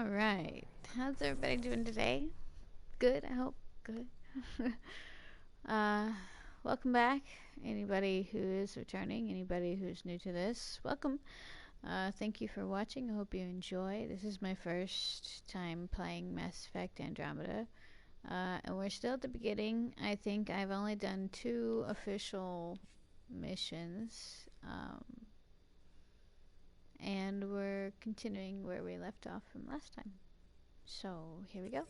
Alright. How's everybody doing today? Good, I hope. Good. uh, Welcome back. Anybody who is returning, anybody who's new to this, welcome. Thank you for watching. I hope you enjoy. This is my first time playing Mass Effect Andromeda. And we're still at the beginning. I think I've only done 2 official missions. And we're continuing where we left off from last time. So, here we go.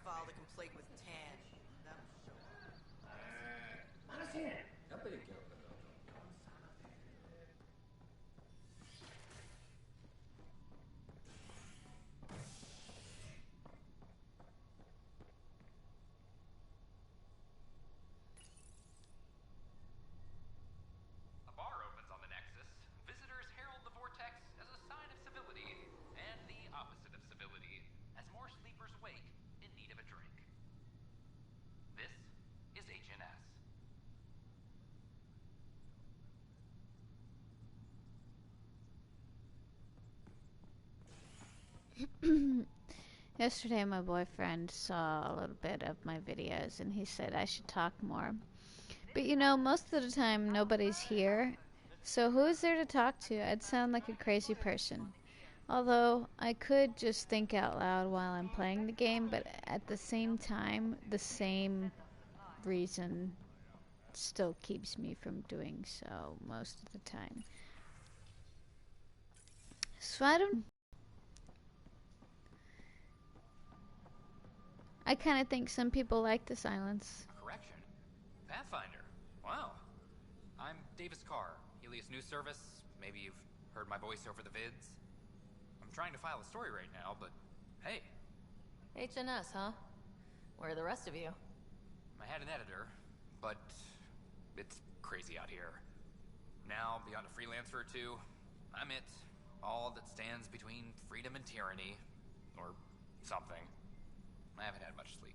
Filed a complaint with Tan. That was so... A bar opens on the Nexus. Visitors herald the vortex as a sign of civility, and the opposite of civility, as more sleepers wake in need of a drink. This is HNS. Yesterday my boyfriend saw a little bit of my videos and he said I should talk more. But you know, most of the time nobody's here, so who is there to talk to? I'd sound like a crazy person. Although I could just think out loud while I'm playing the game, but at the same time, the same reason still keeps me from doing so most of the time. So I kind of think some people like the silence. A correction? Pathfinder. Wow. I'm Davis Carr, Helios News Service. Maybe you've heard my voice over the vids. I'm trying to file a story right now, but hey. HNS, huh? Where are the rest of you? I had an editor, but it's crazy out here. Now, beyond a freelancer or two, I'm it. All that stands between freedom and tyranny. Or something. I haven't had much sleep.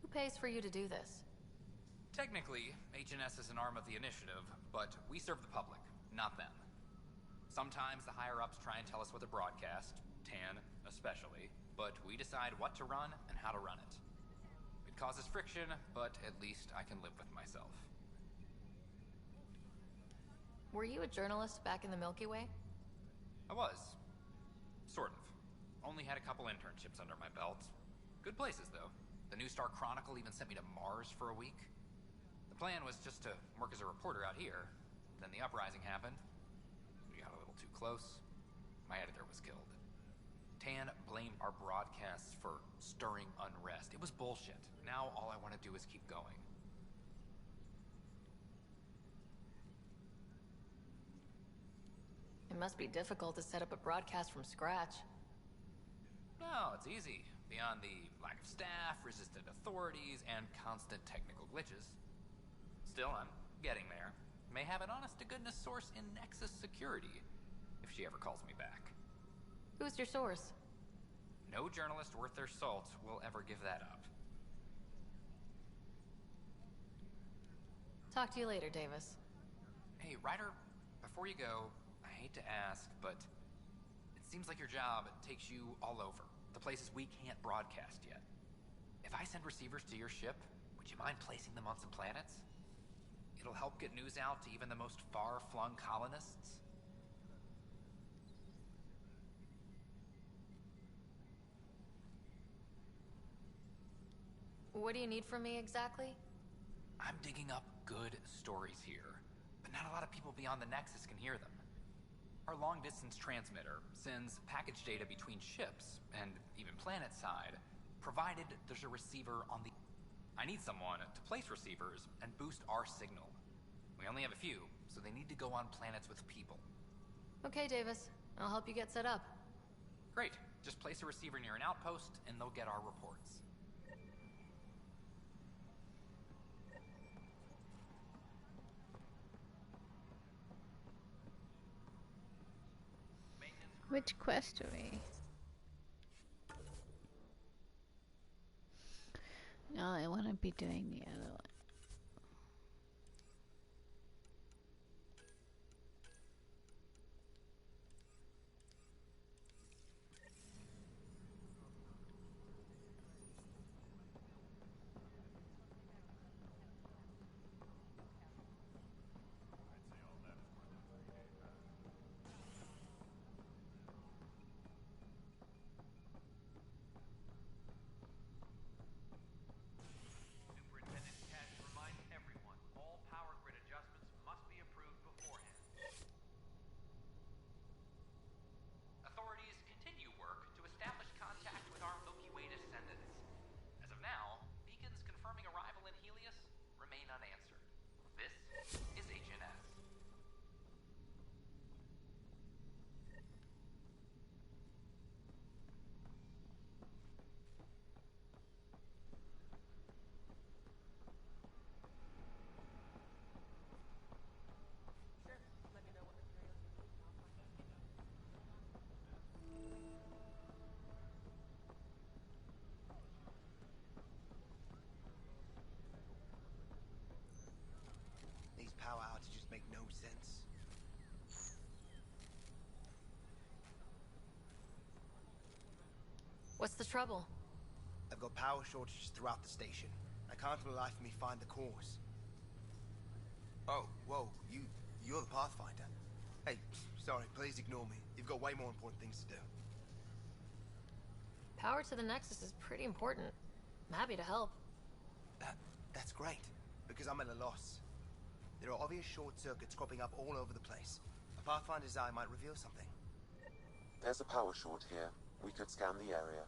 Who pays for you to do this? Technically, HNS is an arm of the initiative, but we serve the public, not them. Sometimes the higher-ups try and tell us what to broadcast, Tan especially, but we decide what to run and how to run it. It causes friction, but at least I can live with myself. Were you a journalist back in the Milky Way? I was. Sort of. Only had a couple internships under my belt. Good places, though. The New Star Chronicle even sent me to Mars for a week. The plan was just to work as a reporter out here. Then the uprising happened. We got a little too close. My editor was killed. Tan blamed our broadcasts for stirring unrest. It was bullshit. Now all I want to do is keep going. It must be difficult to set up a broadcast from scratch. No, it's easy. Beyond the lack of staff, resistant authorities, and constant technical glitches. Still, I'm getting there. May have an honest-to-goodness source in Nexus security, if she ever calls me back. Who's your source? No journalist worth their salt will ever give that up. Talk to you later, Davis. Hey, Ryder, before you go, I hate to ask, but it seems like your job takes you all over. The places we can't broadcast yet. If I send receivers to your ship, would you mind placing them on some planets? It'll help get news out to even the most far-flung colonists. What do you need from me exactly? I'm digging up good stories here, but not a lot of people beyond the Nexus can hear them. Our long-distance transmitter sends package data between ships, and even planet-side, provided there's a receiver on the... I need someone to place receivers and boost our signal. We only have a few, so they need to go on planets with people. Okay, Davis. I'll help you get set up. Great. Just place a receiver near an outpost, and they'll get our reports. Which quest are we? No, I want to be doing the other one. Superintendent Cash reminds everyone all power grid adjustments must be approved beforehand. Authorities continue work to establish contact with our Milky Way descendants. As of now, beacons confirming arrival in Helios remain unanswered. This is HNS. These power outages make no sense. What's the trouble? I've got power shortages throughout the station. I can't for the life of me find the cause. Oh, whoa, you're the Pathfinder. Hey, sorry, please ignore me. You've got way more important things to do. Power to the Nexus is pretty important. I'm happy to help. That's great, because I'm at a loss. There are obvious short circuits cropping up all over the place. A Pathfinder's eye might reveal something. There's a power short here. We could scan the area.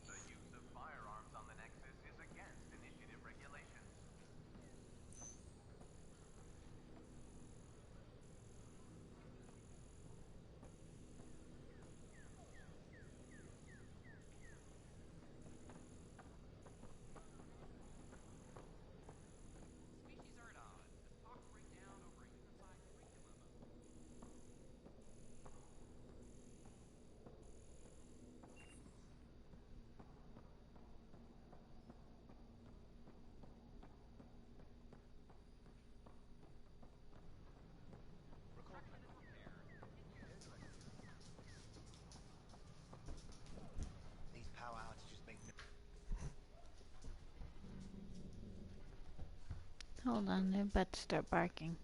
The use of firearms on the Nexus is against initiative regulations. Species are at odds as talks break down over a unified curriculum. These power outages make no... Hold on, they're about to start barking.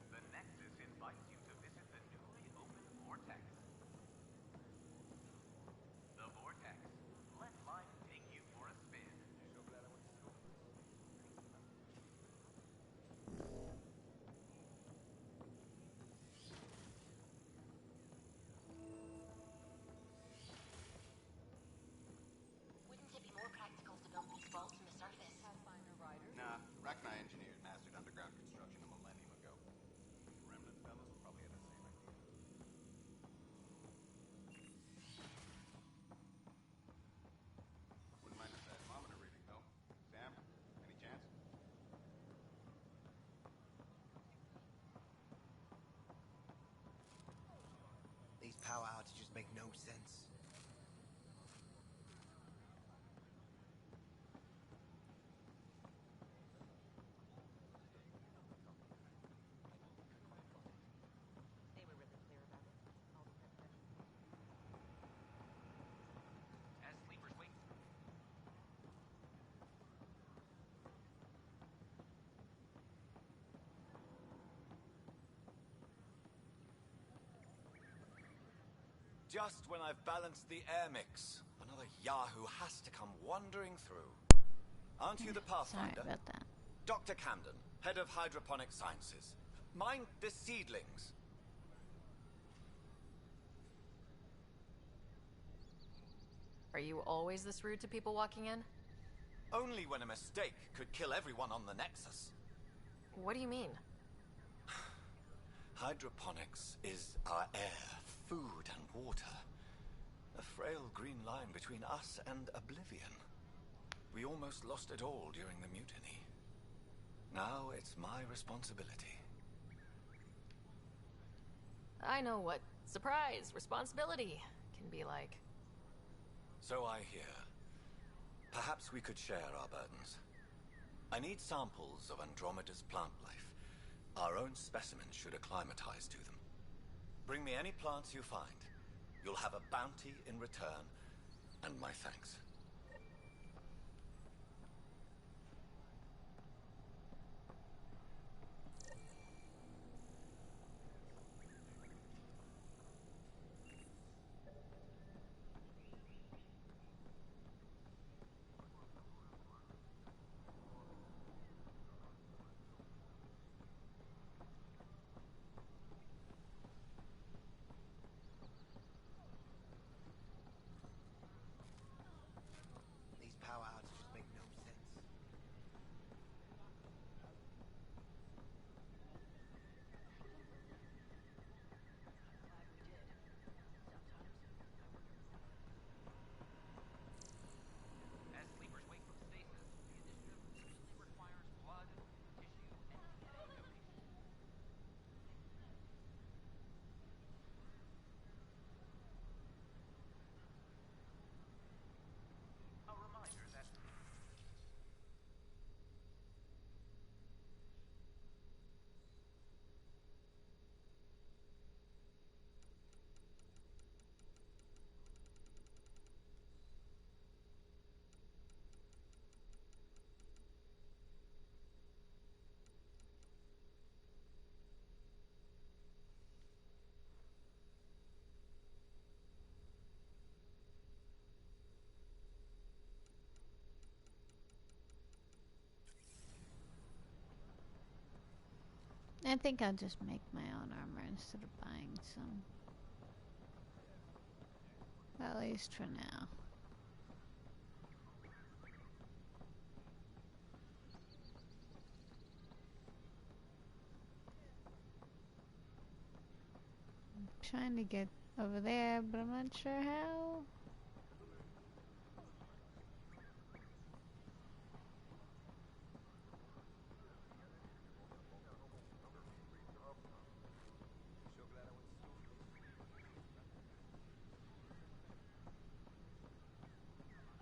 The Nexus invites you to visit the newly opened Vortex. The Vortex. Let life take you for a spin. Wouldn't it be more practical to build these vaults from the surface? Nah, Rachni engineers mastered underground construction a millennium ago. Remnant fellows probably had the same idea. Wouldn't mind a seismometer reading, though. Sam, any chance? These power outages make no sense. They were really clear about it. All the As sleepers wake. Just when I've balanced the air mix, another Yahoo has to come wandering through. Aren't you the Sorry Pathfinder? about that. Dr. Camden, head of hydroponic sciences. Mind the seedlings. Are you always this rude to people walking in? Only when a mistake could kill everyone on the Nexus. What do you mean? Hydroponics is our air, food, and water. A frail green line between us and oblivion. We almost lost it all during the mutiny. Now it's my responsibility. I know what surprise, responsibility can be like. So I hear. Perhaps we could share our burdens. I need samples of Andromeda's plant life. Our own specimens should acclimatize to them. Bring me any plants you find. You'll have a bounty in return, and my thanks. These power outages make no sense. As sleepers wake from stasis, the initiative usually requires blood, tissue, and DNA donation. A reminder that I think I'll just make my own armor instead of buying some. At least for now. I'm trying to get over there, but I'm not sure how.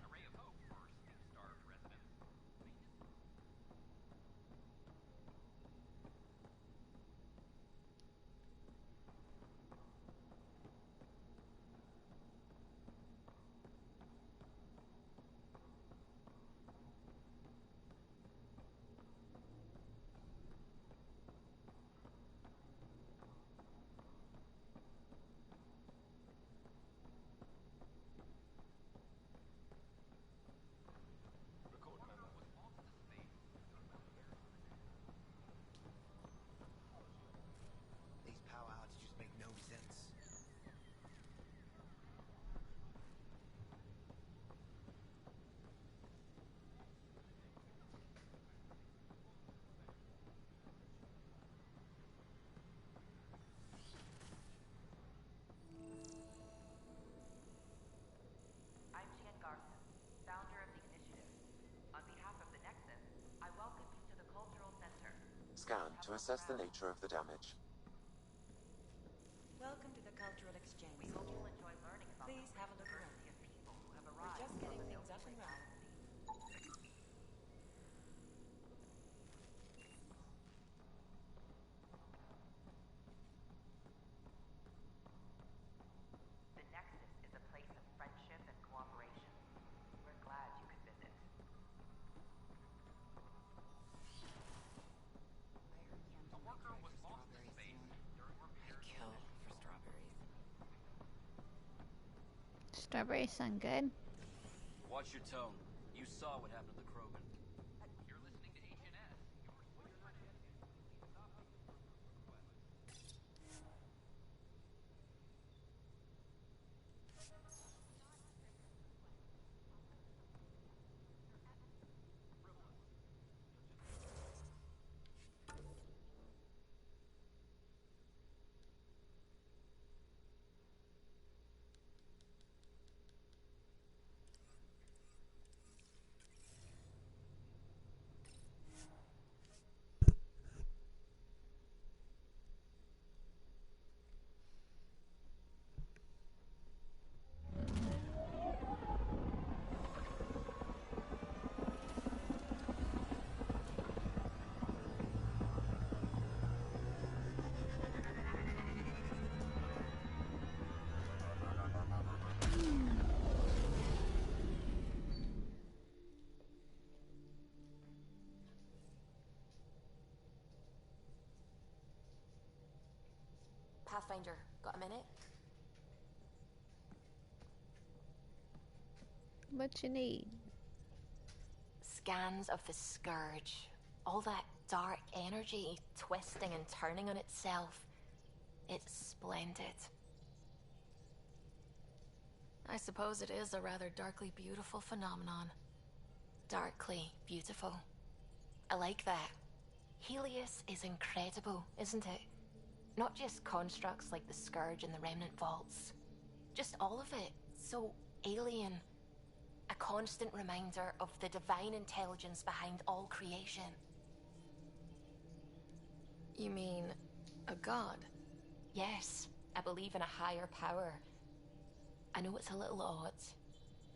a ray of hope for sleep-starved residents. These power outages make no sense. I'm Jan Garson, founder of the initiative. On behalf of the Nexus, I welcome you to the Cultural Center. Scan to assess the nature of the damage. Welcome to the Cultural Exchange. We hope you'll enjoy learning about Please the have a look around. diversity of people who have We're arrived just from getting the things up Milky and Way running. galaxy. The Nexus is a place of friendship and cooperation. We're glad you could visit. A worker was lost in space during repairs. Kill for strawberries. Strawberries sound good. Watch your tone. You saw what happened to the Krogan. Pathfinder, got a minute? What you need? Scans of the Scourge. All that dark energy twisting and turning on itself. It's splendid. I suppose it is a rather darkly beautiful phenomenon. Darkly beautiful. I like that. Helios is incredible, isn't it? Not just constructs like the Scourge and the Remnant Vaults. Just all of it. So alien. A constant reminder of the divine intelligence behind all creation. You mean a god? Yes, I believe in a higher power. I know it's a little odd,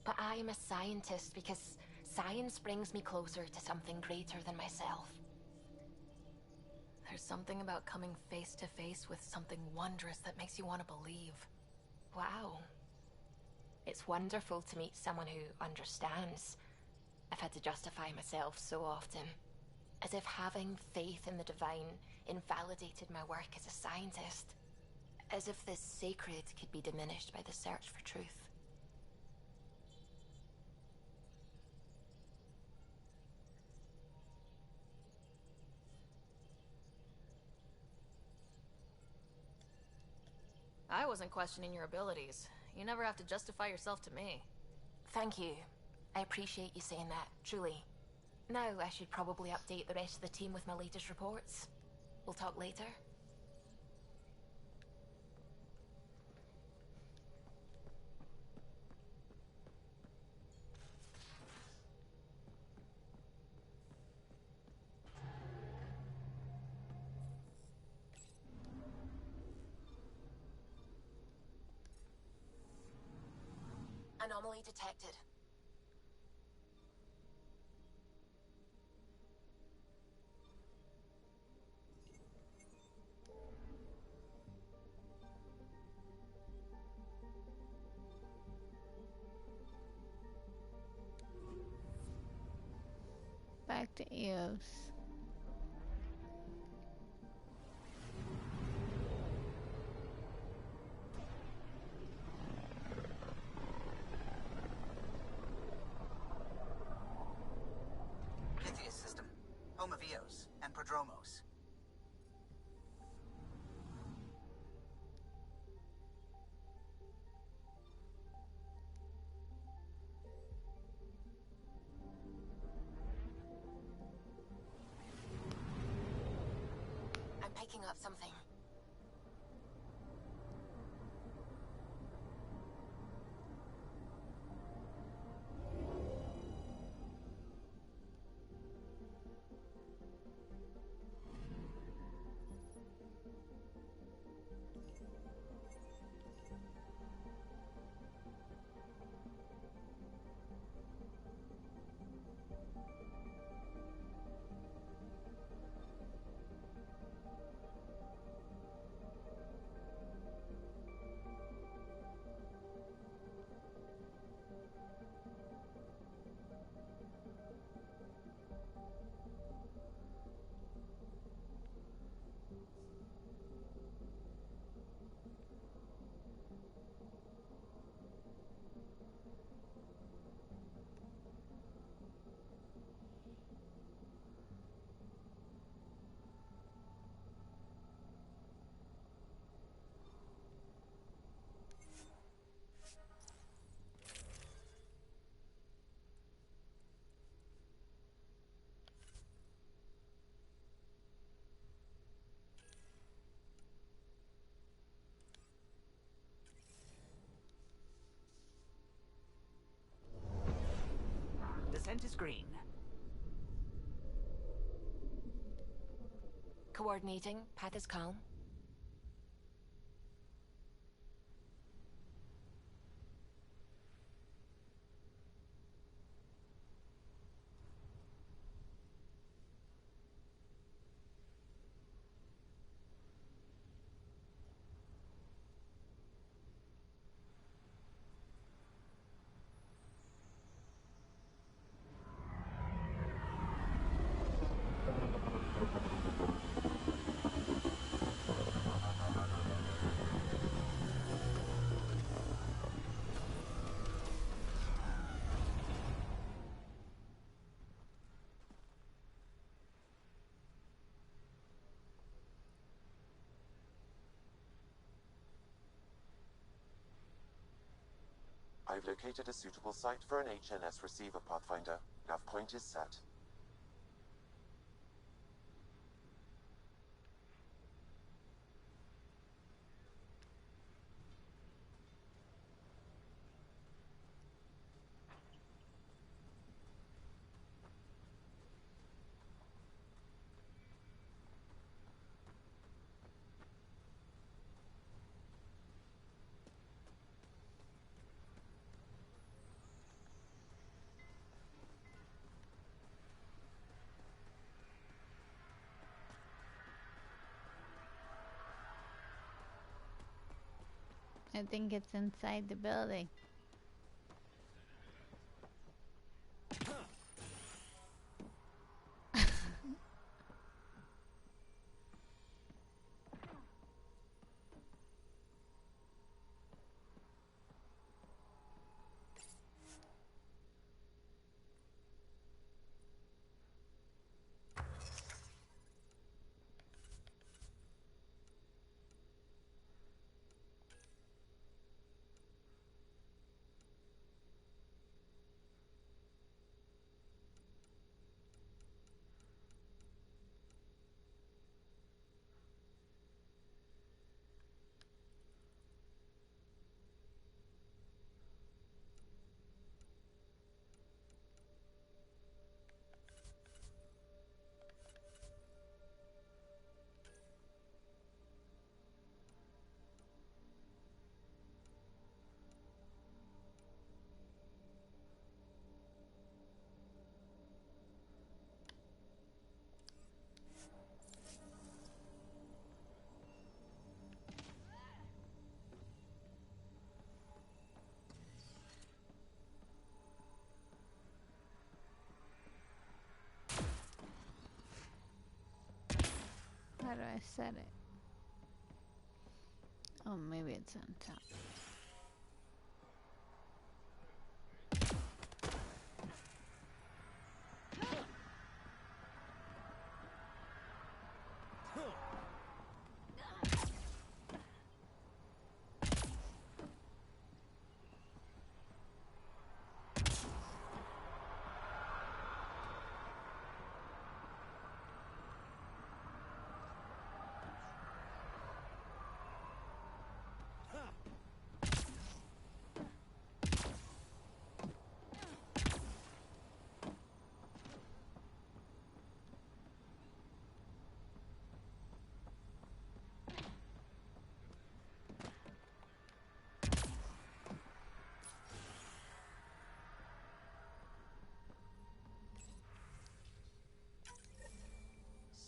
but I am a scientist because science brings me closer to something greater than myself. There's something about coming face to face with something wondrous that makes you want to believe. Wow. It's wonderful to meet someone who understands. I've had to justify myself so often. As if having faith in the divine invalidated my work as a scientist. As if the sacred could be diminished by the search for truth. I wasn't questioning your abilities. You never have to justify yourself to me. Thank you. I appreciate you saying that, truly. Now I should probably update the rest of the team with my latest reports. We'll talk later. Anomaly detected. Back to Eos. Pythias system. Home of Eos and Prodromos. I'm picking up something. Descent is green. Coordinating. Path is calm. I've located a suitable site for an HNS receiver, Pathfinder. Nav point is set. I think it's inside the building. How do I set it? Oh, maybe it's on top.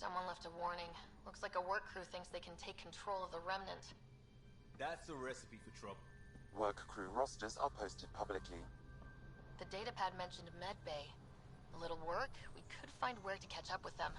Someone left a warning. Looks like a work crew thinks they can take control of the remnant. That's a recipe for trouble. Work crew rosters are posted publicly. The datapad mentioned medbay. A little work, we could find where to catch up with them.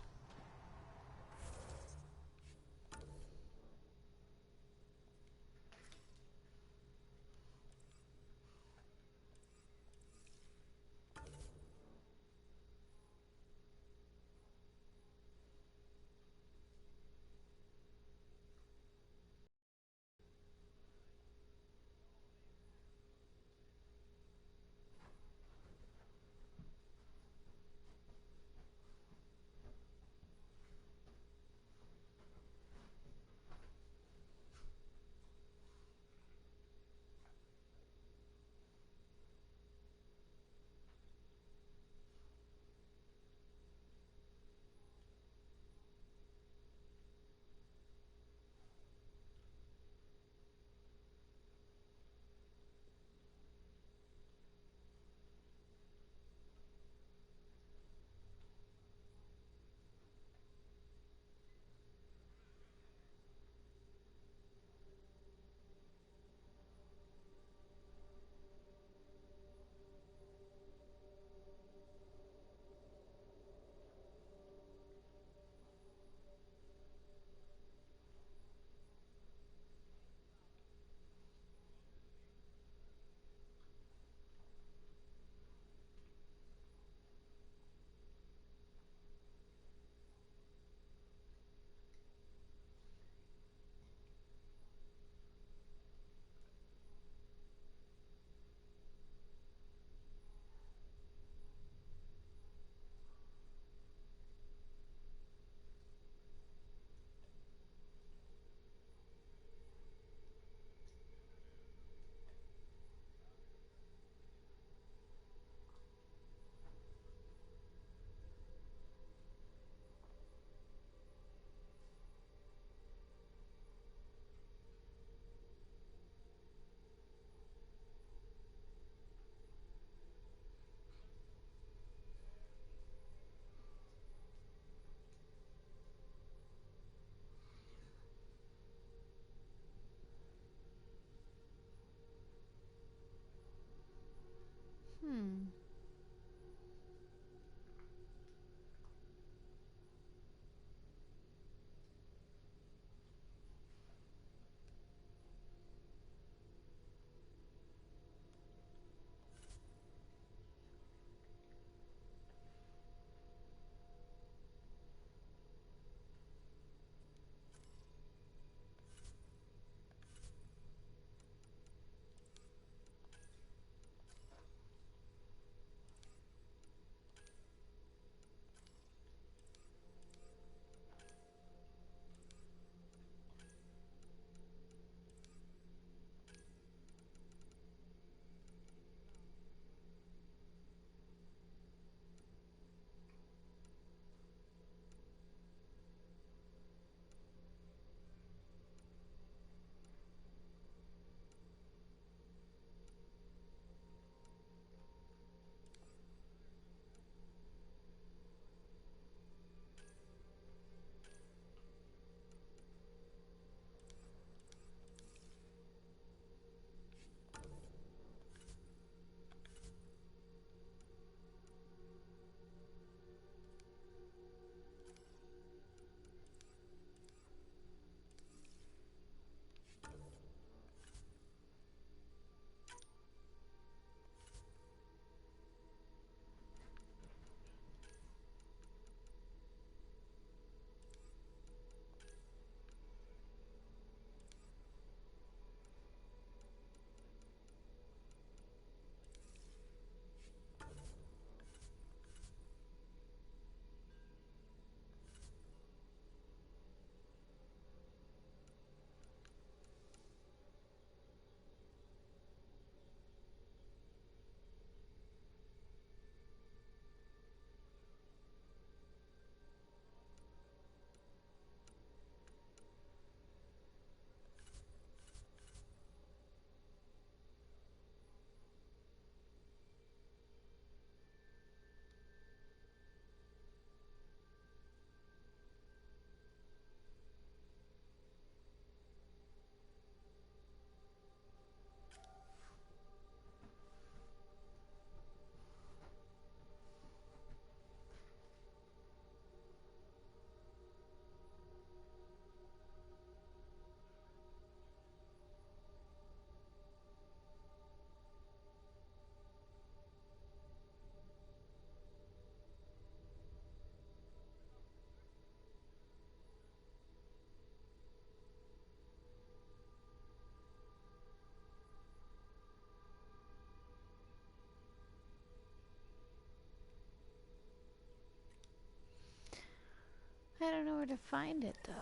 where to find it, though.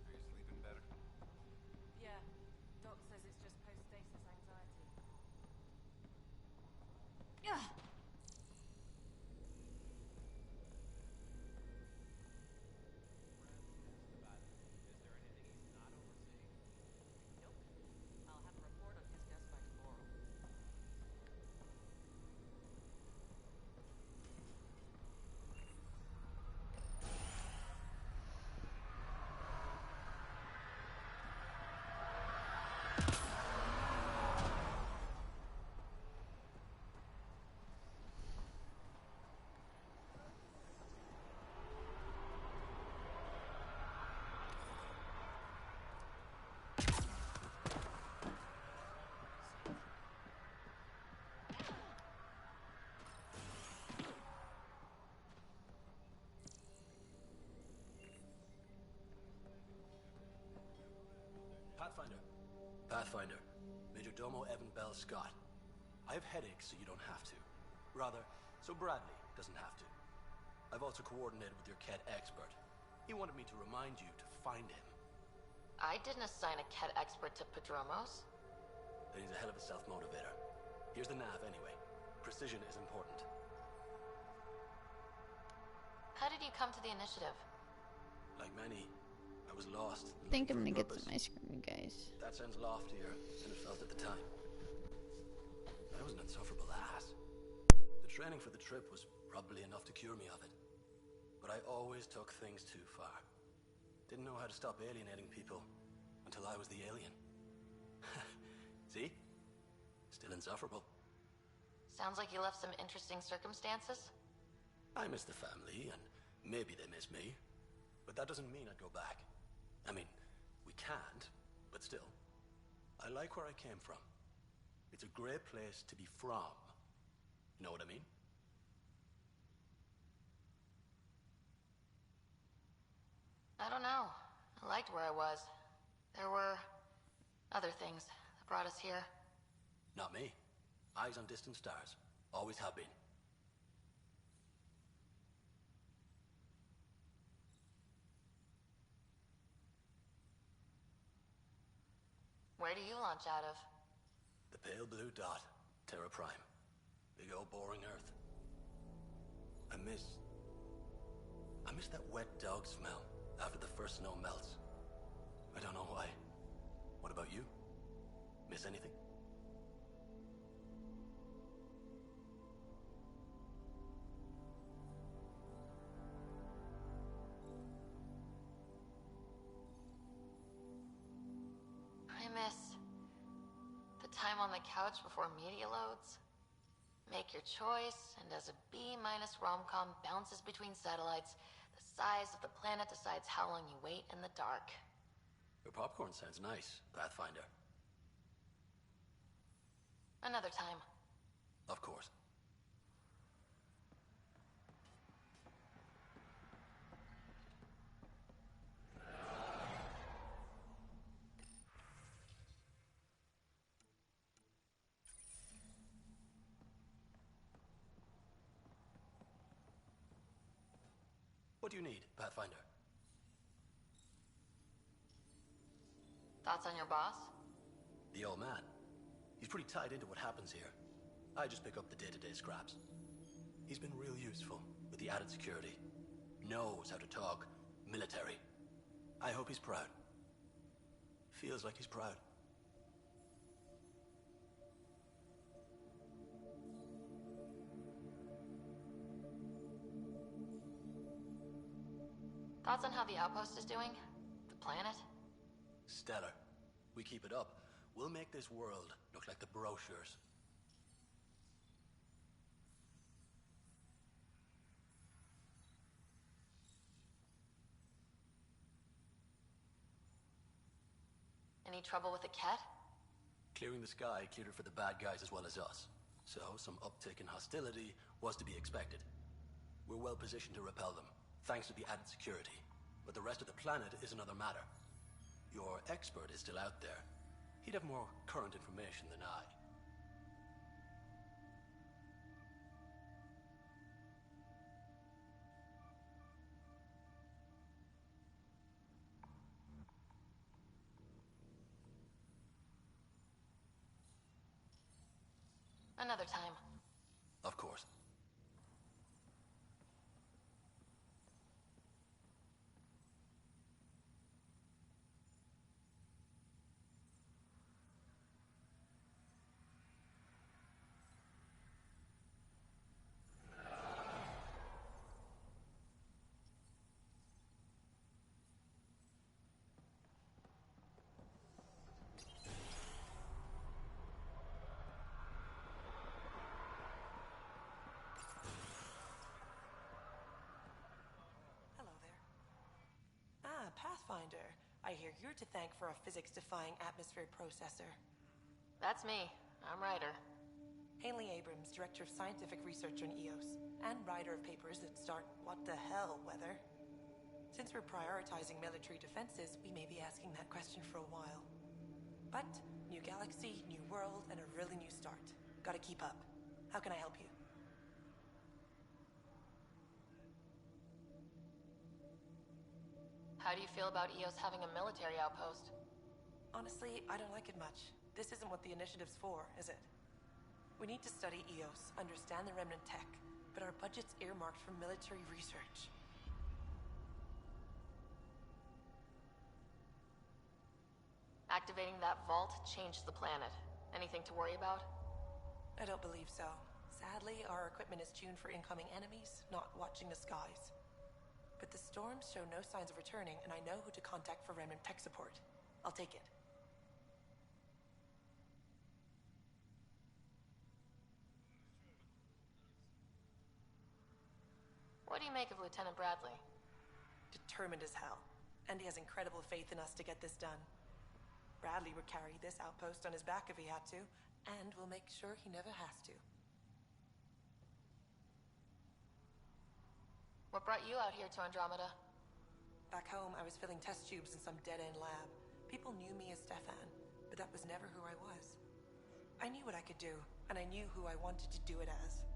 Are you sleeping better? Yeah. Doc says it's just post-stasis anxiety. Ugh. Is there anything he's not overseeing? Nope. I'll have a report on his desk by tomorrow. Pathfinder. Pathfinder. Major Domo Evan Bell Scott. I have headaches, so you don't have to. Rather, so Bradley doesn't have to. I've also coordinated with your Ket expert. He wanted me to remind you to find him. I didn't assign a Ket expert to Padromos. Then he's a hell of a self-motivator. Here's the nav, anyway. Precision is important. How did you come to the initiative? Like many, I was lost. I think I'm gonna get some ice cream, you guys. That sounds loftier than it felt at the time. I was an insufferable ass. The training for the trip was probably enough to cure me of it. But I always took things too far. Didn't know how to stop alienating people until I was the alien. See? Still insufferable. Sounds like you left some interesting circumstances. I miss the family, and maybe they miss me. But that doesn't mean I'd go back. I mean, we can't, but still. I like where I came from. It's a great place to be from. You know what I mean? I don't know. I liked where I was. There were other things that brought us here. Not me. Eyes on distant stars. Always have been. Where do you launch out of? The pale blue dot. Terra Prime. Big old boring Earth. I miss that wet dog smell after the first snow melts. I don't know why. What about you? Miss anything? I miss the time on the couch before media loads. Make your choice, and as a B-minus rom-com bounces between satellites, the size of the planet decides how long you wait in the dark. Your popcorn sounds nice, Pathfinder. Another time. Of course. What do you need, Pathfinder? Thoughts on your boss? The old man. He's pretty tied into what happens here. I just pick up the day-to-day scraps. He's been real useful with the added security. Knows how to talk military. I hope he's proud. Feels like he's proud. Thoughts on how the outpost is doing? The planet? Stellar. We keep it up, we'll make this world look like the brochures. Any trouble with the cat? Clearing the sky cleared it for the bad guys as well as us. So some uptick in hostility was to be expected. We're well positioned to repel them, thanks to the added security. But the rest of the planet is another matter. Your expert is still out there. He'd have more current information than I. Another time. Of course. Hello there. Pathfinder. I hear you're to thank for a physics-defying atmosphere processor. That's me. I'm Ryder. Hanley Abrams, Director of Scientific Research on EOS, and writer of papers that start what the hell weather. Since we're prioritizing military defenses, we may be asking that question for a while. But, new galaxy, new world, and a really new start. Gotta keep up. How can I help you? How do you feel about EOS having a military outpost? Honestly, I don't like it much. This isn't what the initiative's for, is it? We need to study EOS, understand the remnant tech, but our budget's earmarked for military research. Activating that vault changed the planet. Anything to worry about? I don't believe so. Sadly, our equipment is tuned for incoming enemies, not watching the skies. But the storms show no signs of returning, and I know who to contact for remnant tech support. I'll take it. What do you make of Lieutenant Bradley? Determined as hell. And he has incredible faith in us to get this done. Bradley would carry this outpost on his back if he had to, and we'll make sure he never has to. What brought you out here to Andromeda? Back home, I was filling test tubes in some dead-end lab. People knew me as Stefan, but that was never who I was. I knew what I could do, and I knew who I wanted to do it as.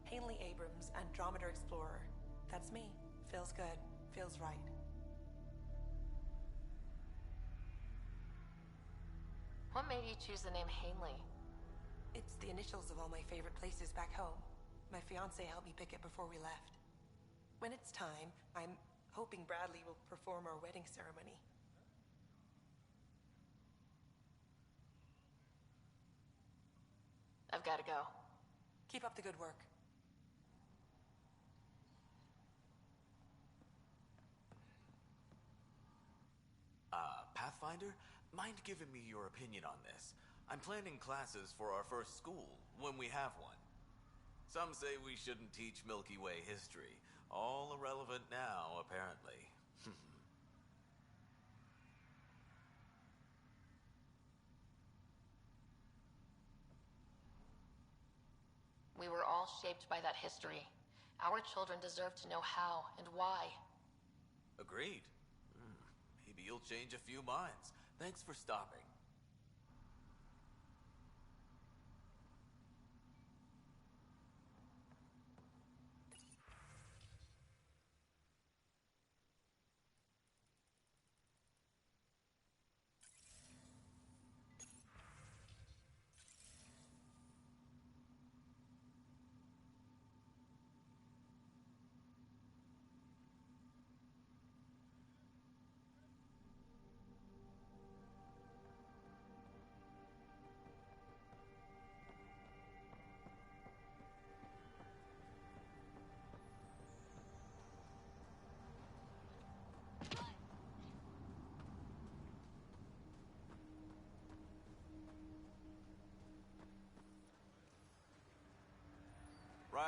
Hanley Abrams, Andromeda Explorer. That's me. Feels good. Feels right. What made you choose the name Hanley? It's the initials of all my favorite places back home. My fiancé helped me pick it before we left. When it's time, I'm hoping Bradley will perform our wedding ceremony. I've got to go. Keep up the good work. Pathfinder? Mind giving me your opinion on this? I'm planning classes for our first school, when we have one. Some say we shouldn't teach Milky Way history. All irrelevant now, apparently. We were all shaped by that history. Our children deserve to know how and why. Agreed. Maybe you'll change a few minds. Thanks for stopping.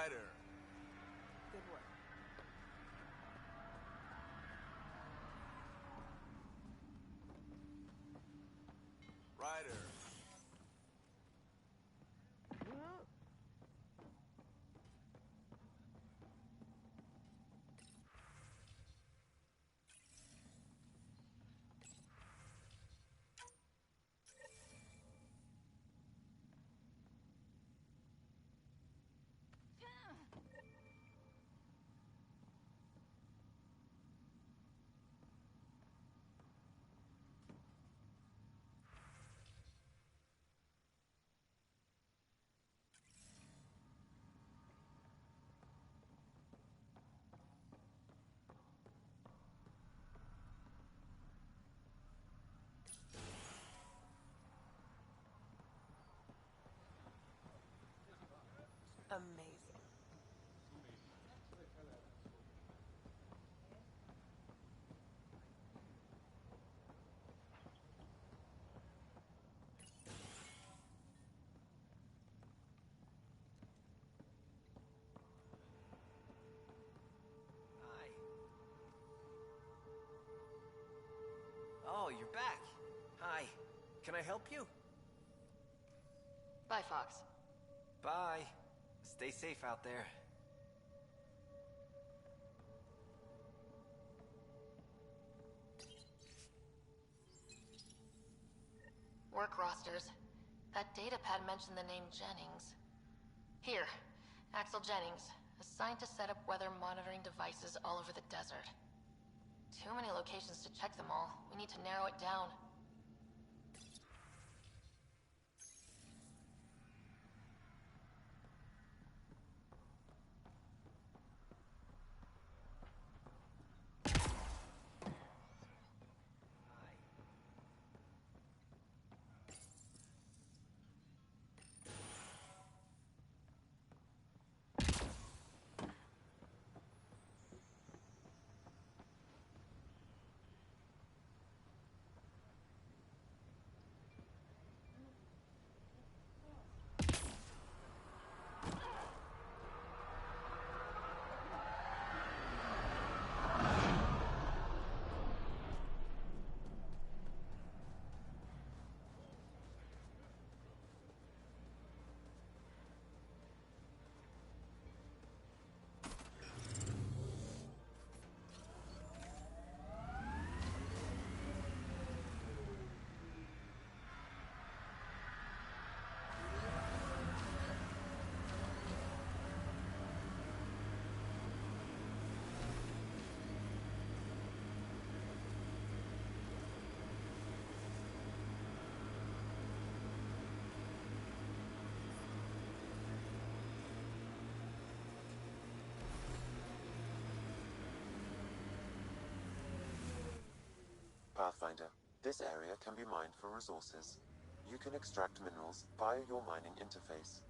Ryder. Good work. Ryder. Amazing. Hi. Oh, you're back. Hi. Can I help you? Bye, Fox. Bye. Stay safe out there. Work rosters. That datapad mentioned the name Jennings. Here, Axel Jennings, assigned to set up weather monitoring devices all over the desert. Too many locations to check them all. We need to narrow it down. Pathfinder, this area can be mined for resources. You can extract minerals via your mining interface.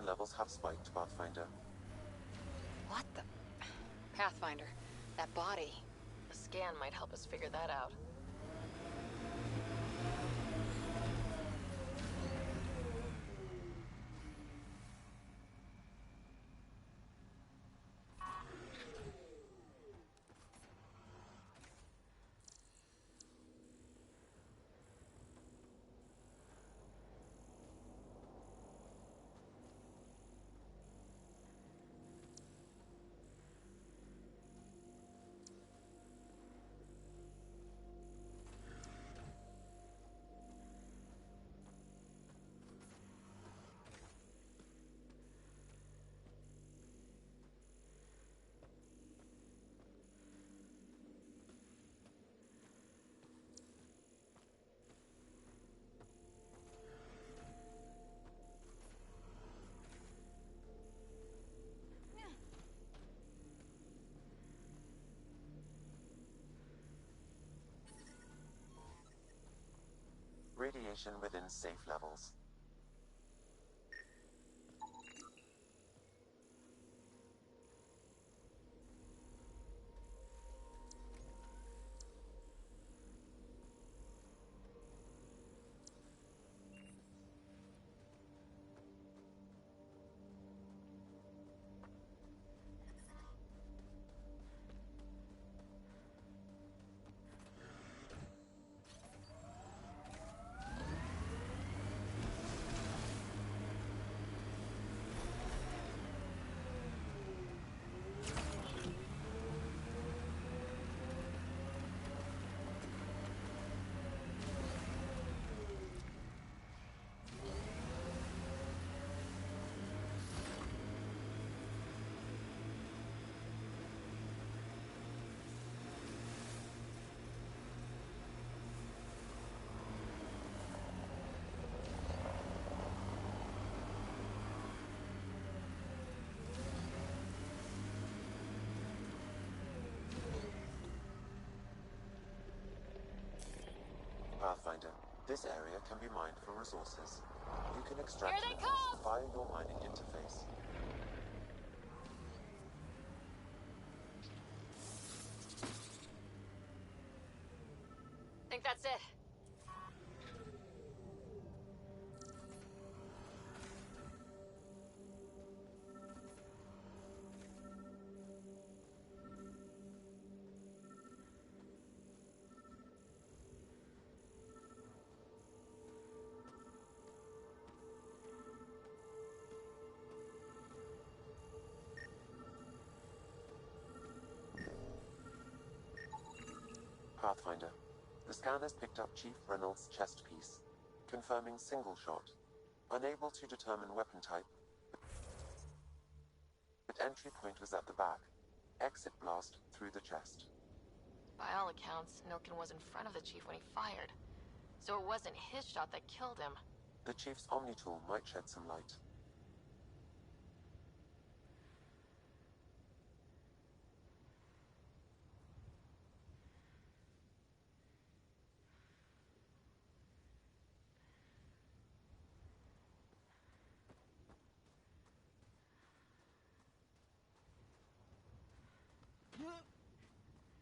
levels have spiked, Pathfinder. What the... Pathfinder, that body. A scan might help us figure that out. Radiation within safe levels. Pathfinder, this area can be mined for resources. You can extract minerals via your mining interface. Think that's it. Pathfinder, the scanner's picked up Chief Reynolds' chest piece, confirming single shot. Unable to determine weapon type, but entry point was at the back. Exit blast through the chest. By all accounts, Nilkin was in front of the chief when he fired. So it wasn't his shot that killed him. The Chief's Omni tool might shed some light.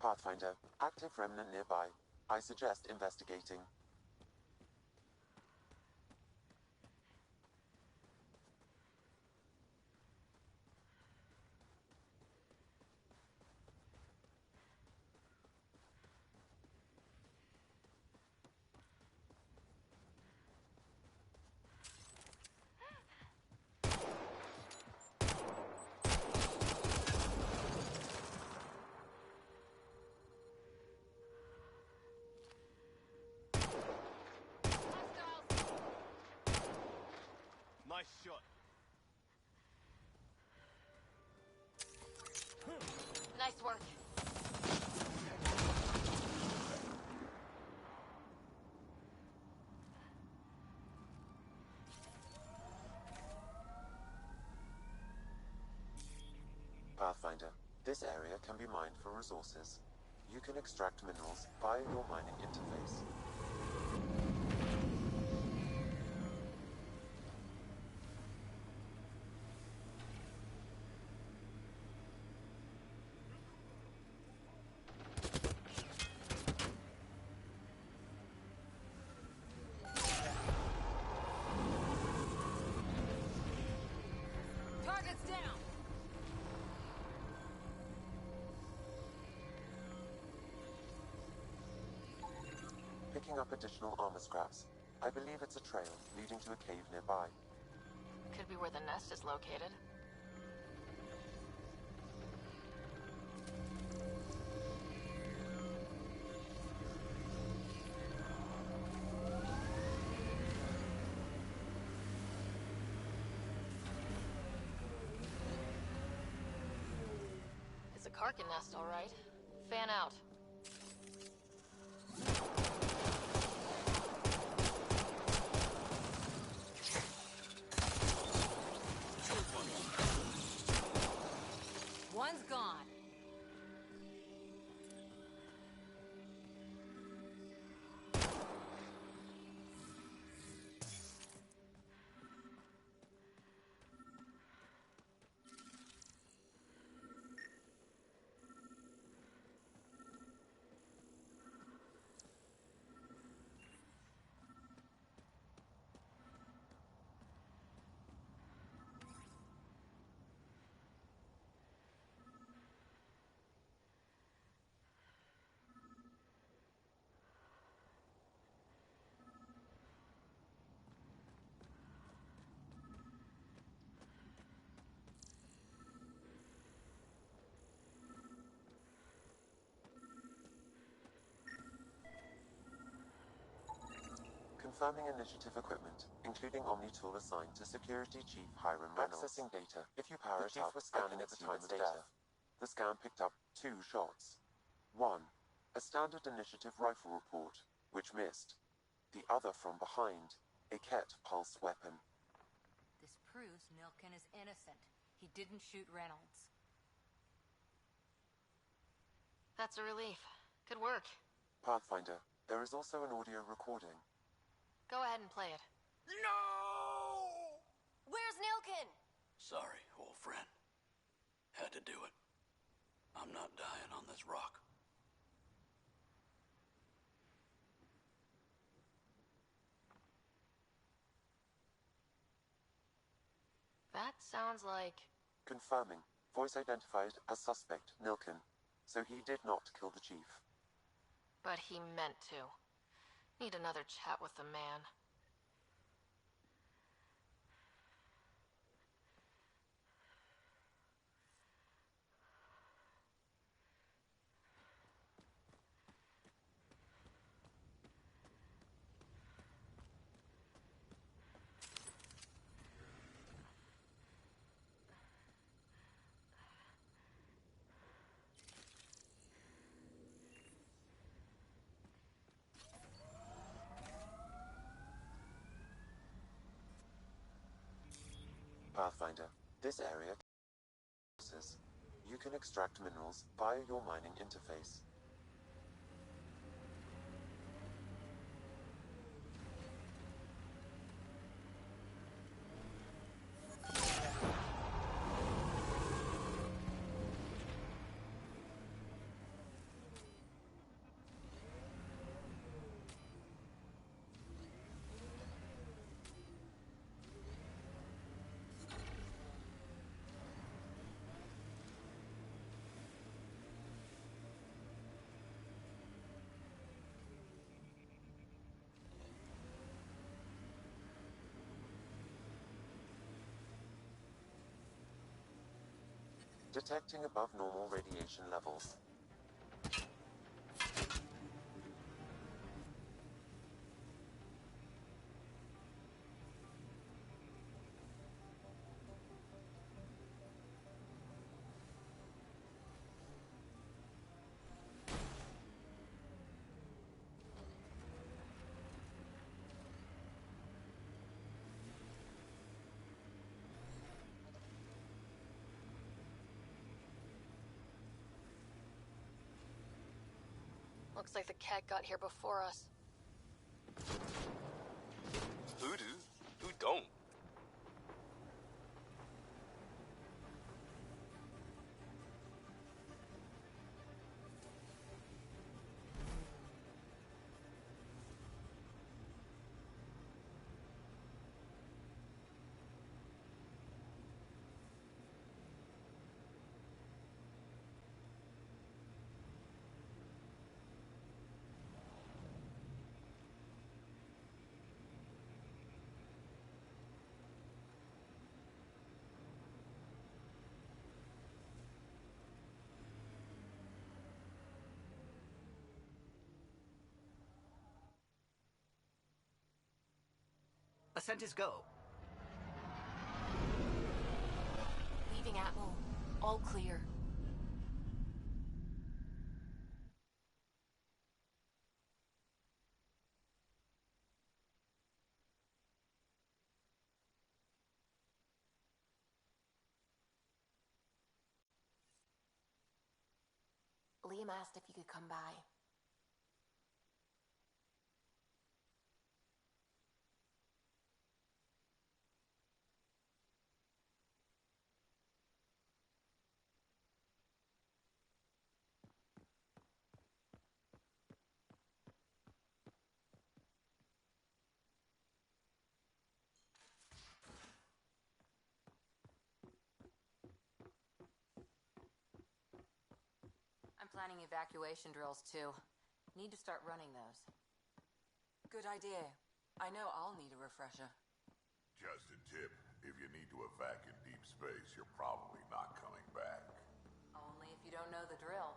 Pathfinder, active remnant nearby. I suggest investigating. Nice shot. Nice work. Pathfinder, this area can be mined for resources. You can extract minerals via your mining interface. picking up additional armor scraps. I believe it's a trail leading to a cave nearby. Could be where the nest is located. It's a Karkin nest, all right. Fan out. One's gone. Confirming initiative equipment, including Omni tool assigned to Security Chief Hiram Reynolds. Accessing data. If you power it up, was scanning at the time of death. The scan picked up 2 shots. One, a standard initiative rifle report, which missed. The other from behind, a Ket pulse weapon. This proves Nilkin is innocent. He didn't shoot Reynolds. That's a relief. Good work. Pathfinder, there is also an audio recording. Go ahead and play it. No! Where's Nilkin? Sorry, old friend. Had to do it. I'm not dying on this rock. That sounds like... Confirming. Voice identified as suspect, Nilkin. So he did not kill the chief. But he meant to. Need another chat with the man. Pathfinder, this area you can extract minerals via your mining interface. Detecting above normal radiation levels. Looks like the cat got here before us. Who do? Who don't? Ascent is go. Leaving Atmo. All clear. Liam asked if you could come by. I'm planning evacuation drills too. Need to start running those. Good idea. I know I'll need a refresher. Just a tip, if you need to evac in deep space, you're probably not coming back. Only if you don't know the drill.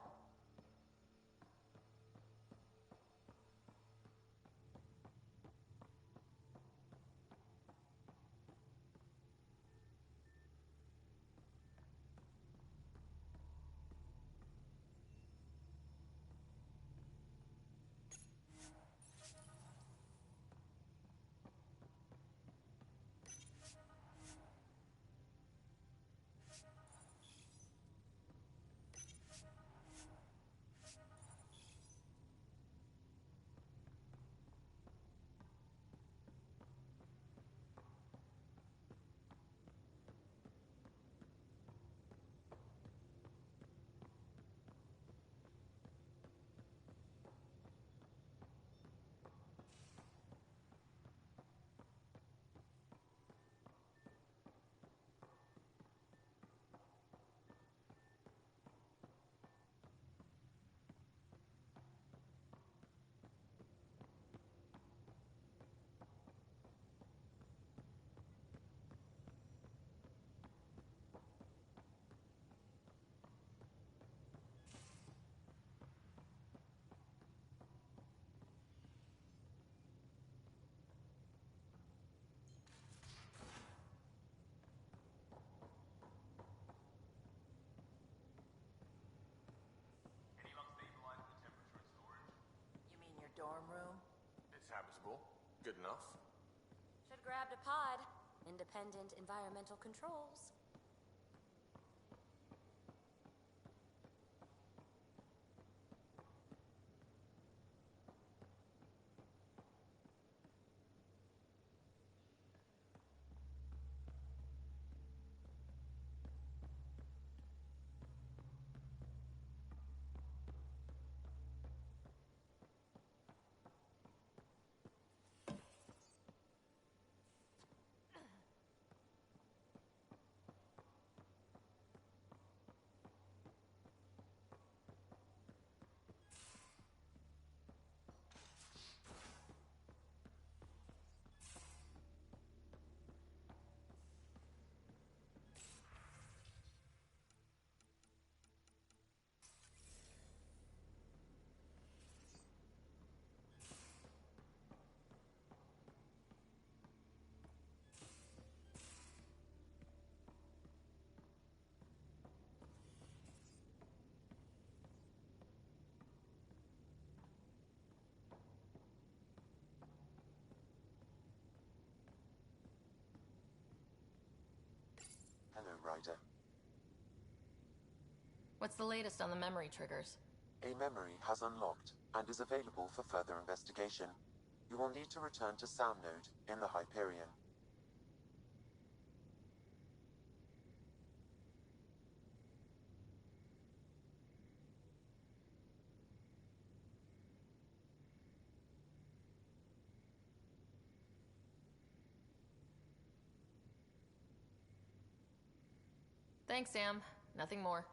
Any luck stabilizing the temperature and storage? You mean your dorm room? It's habitable. Good enough. Should have grabbed a pod. Independent environmental controls. Hello, Ryder. What's the latest on the memory triggers? A memory has unlocked and is available for further investigation. You will need to return to Sound Node in the Hyperion. Thanks, Sam. Nothing more.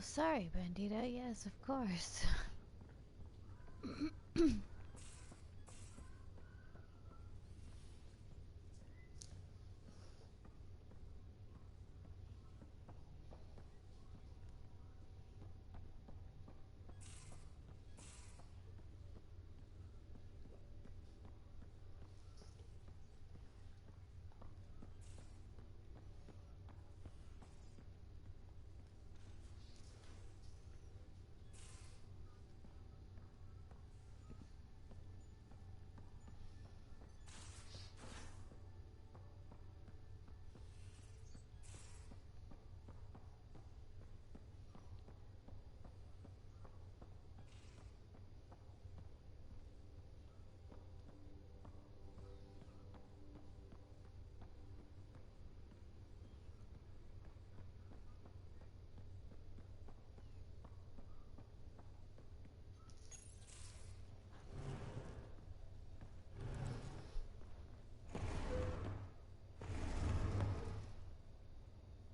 sorry, Bandito. Yes, of course.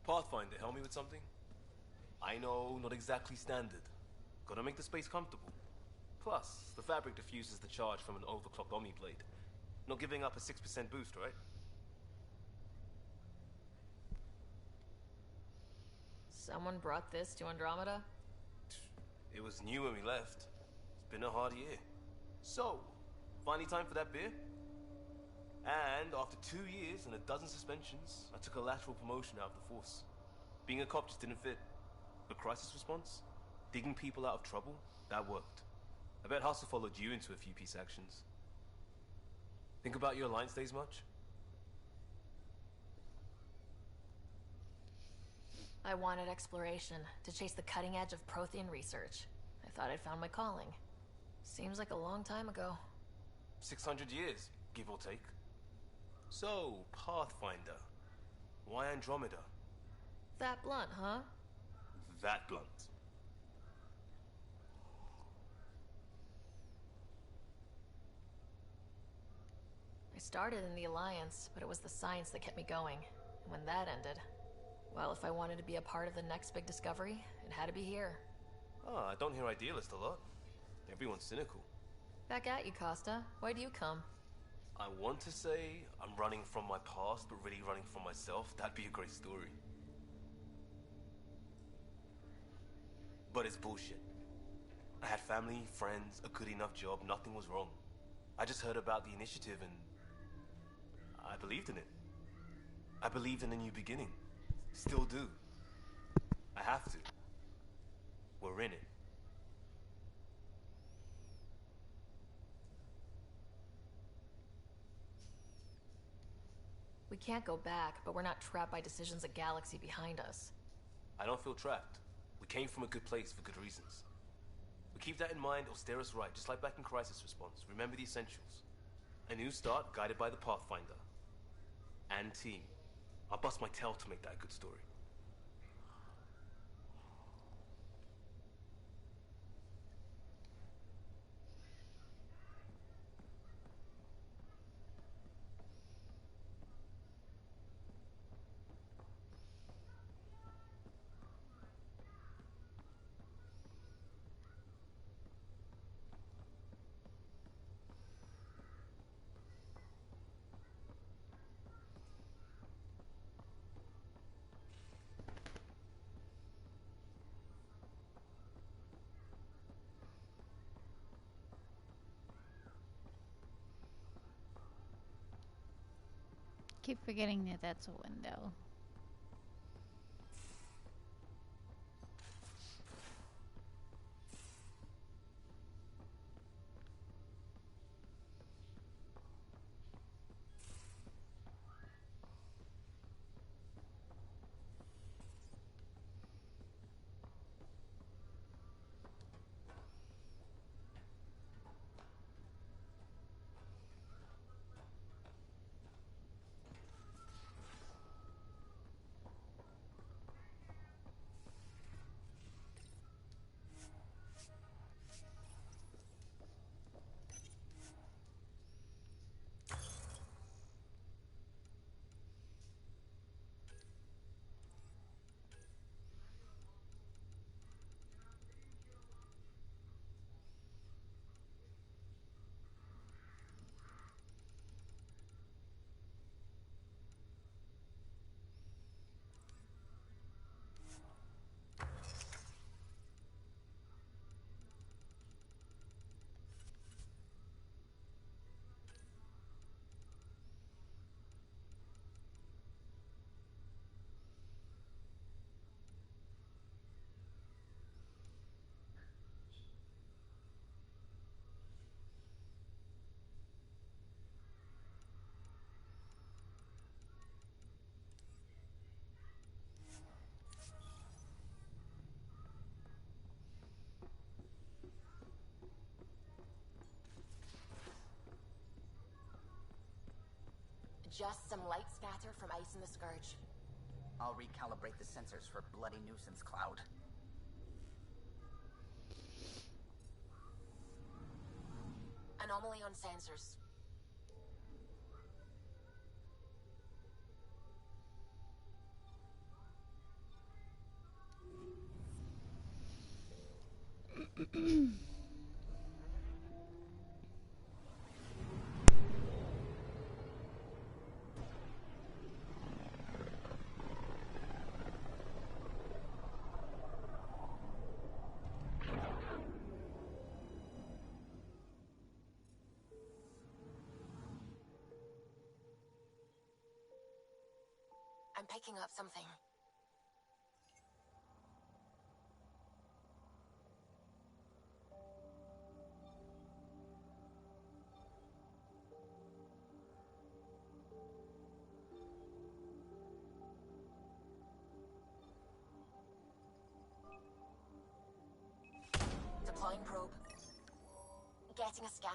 Pathfinder, help me with something? I know, not exactly standard. Gotta make the space comfortable. Plus, the fabric diffuses the charge from an overclocked Omni blade. Not giving up a 6% boost, right? Someone brought this to Andromeda? It was new when we left. It's been a hard year. So, finally time for that beer? And after 2 years and a dozen suspensions, I took a lateral promotion out of the force. Being a cop just didn't fit. But crisis response? Digging people out of trouble? That worked. I bet Hustle followed you into a few peace actions. Think about your Alliance days much? I wanted exploration, to chase the cutting edge of Prothean research. I thought I'd found my calling. Seems like a long time ago. 600 years, give or take. So, Pathfinder. Why Andromeda? That blunt, huh? That blunt. I started in the Alliance, but it was the science that kept me going. And when that ended, well, if I wanted to be a part of the next big discovery, it had to be here. Oh, I don't hear idealist a lot. Everyone's cynical. Back at you, Costa. Why do you come? I want to say I'm running from my past, but really running from myself. That'd be a great story. But it's bullshit. I had family, friends, a good enough job, nothing was wrong. I just heard about the initiative and I believed in it. I believed in a new beginning. Still do. I have to. We're in it. We can't go back, but we're not trapped by decisions a galaxy behind us. I don't feel trapped. We came from a good place for good reasons. We keep that in mind, it'll steer us right, just like back in Crisis Response. Remember the essentials. A new start guided by the Pathfinder. And team. I'll bust my tail to make that a good story. Keep forgetting that that's a window. just some light scatter from ice in the Scourge. I'll recalibrate the sensors for bloody nuisance cloud. Anomaly on sensors. I'm picking up something. Deploying probe. Getting a scan.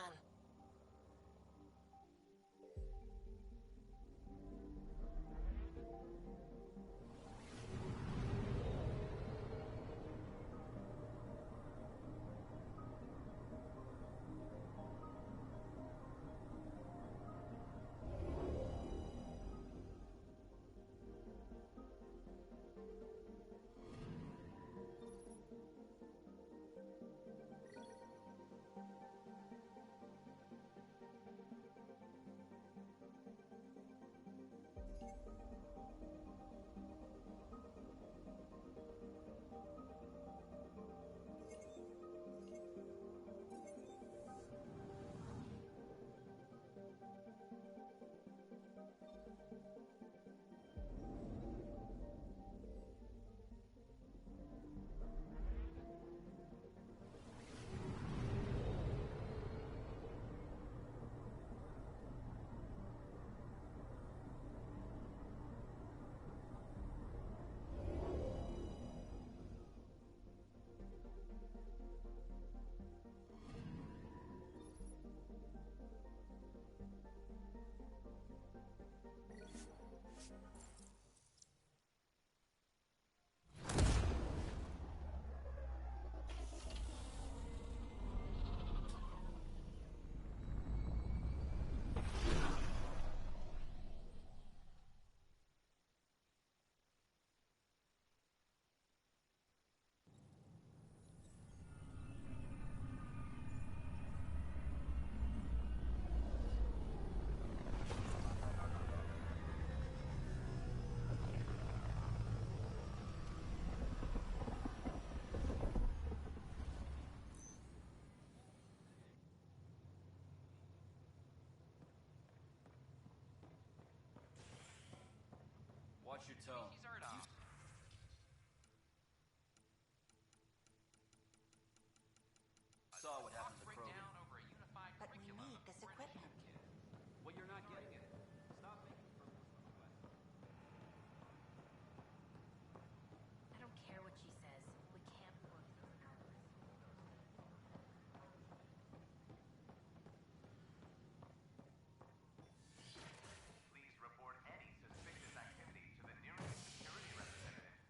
Watch your tone. Saw what happened to the program. But we need this equipment. Well, you're not getting it. Stop making frivolous requests. I don't care what she says. We can't work those hours. Please report any suspicious activity to the nearest security representative.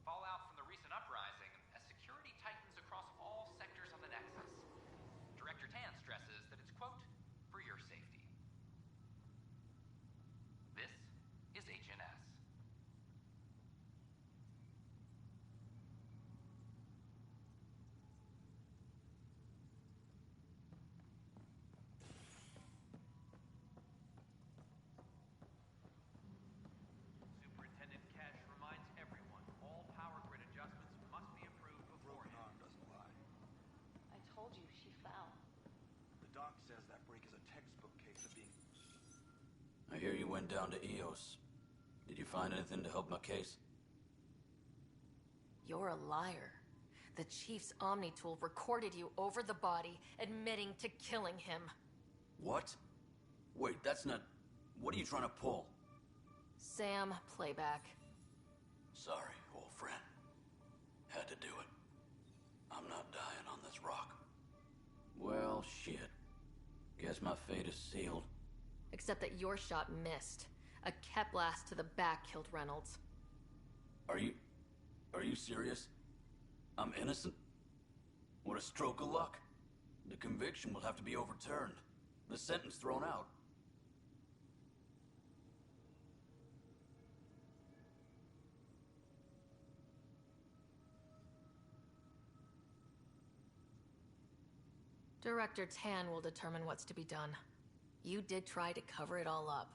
Fallout from the recent uprising as security tightens across all sectors of the Nexus. Director Tan stresses that it's, quote, for your safety. This is HNS. Superintendent Cash reminds everyone all power grid adjustments must be approved Broken beforehand. arm doesn't lie. I told you she fell. The doc says that break is a textbook case of being... I hear you went down to EOS. Did you find anything to help my case? You're a liar. The Chief's Omni tool recorded you over the body, admitting to killing him. What? Wait, that's not... What are you trying to pull? Sam, playback. Sorry, old friend. Had to do it. I'm not dying on this rock. Well, shit. Guess my fate is sealed. Except that your shot missed. A Kep blast to the back killed Reynolds. Are you serious? I'm innocent? What a stroke of luck. The conviction will have to be overturned. The sentence thrown out. Director Tan will determine what's to be done. You did try to cover it all up.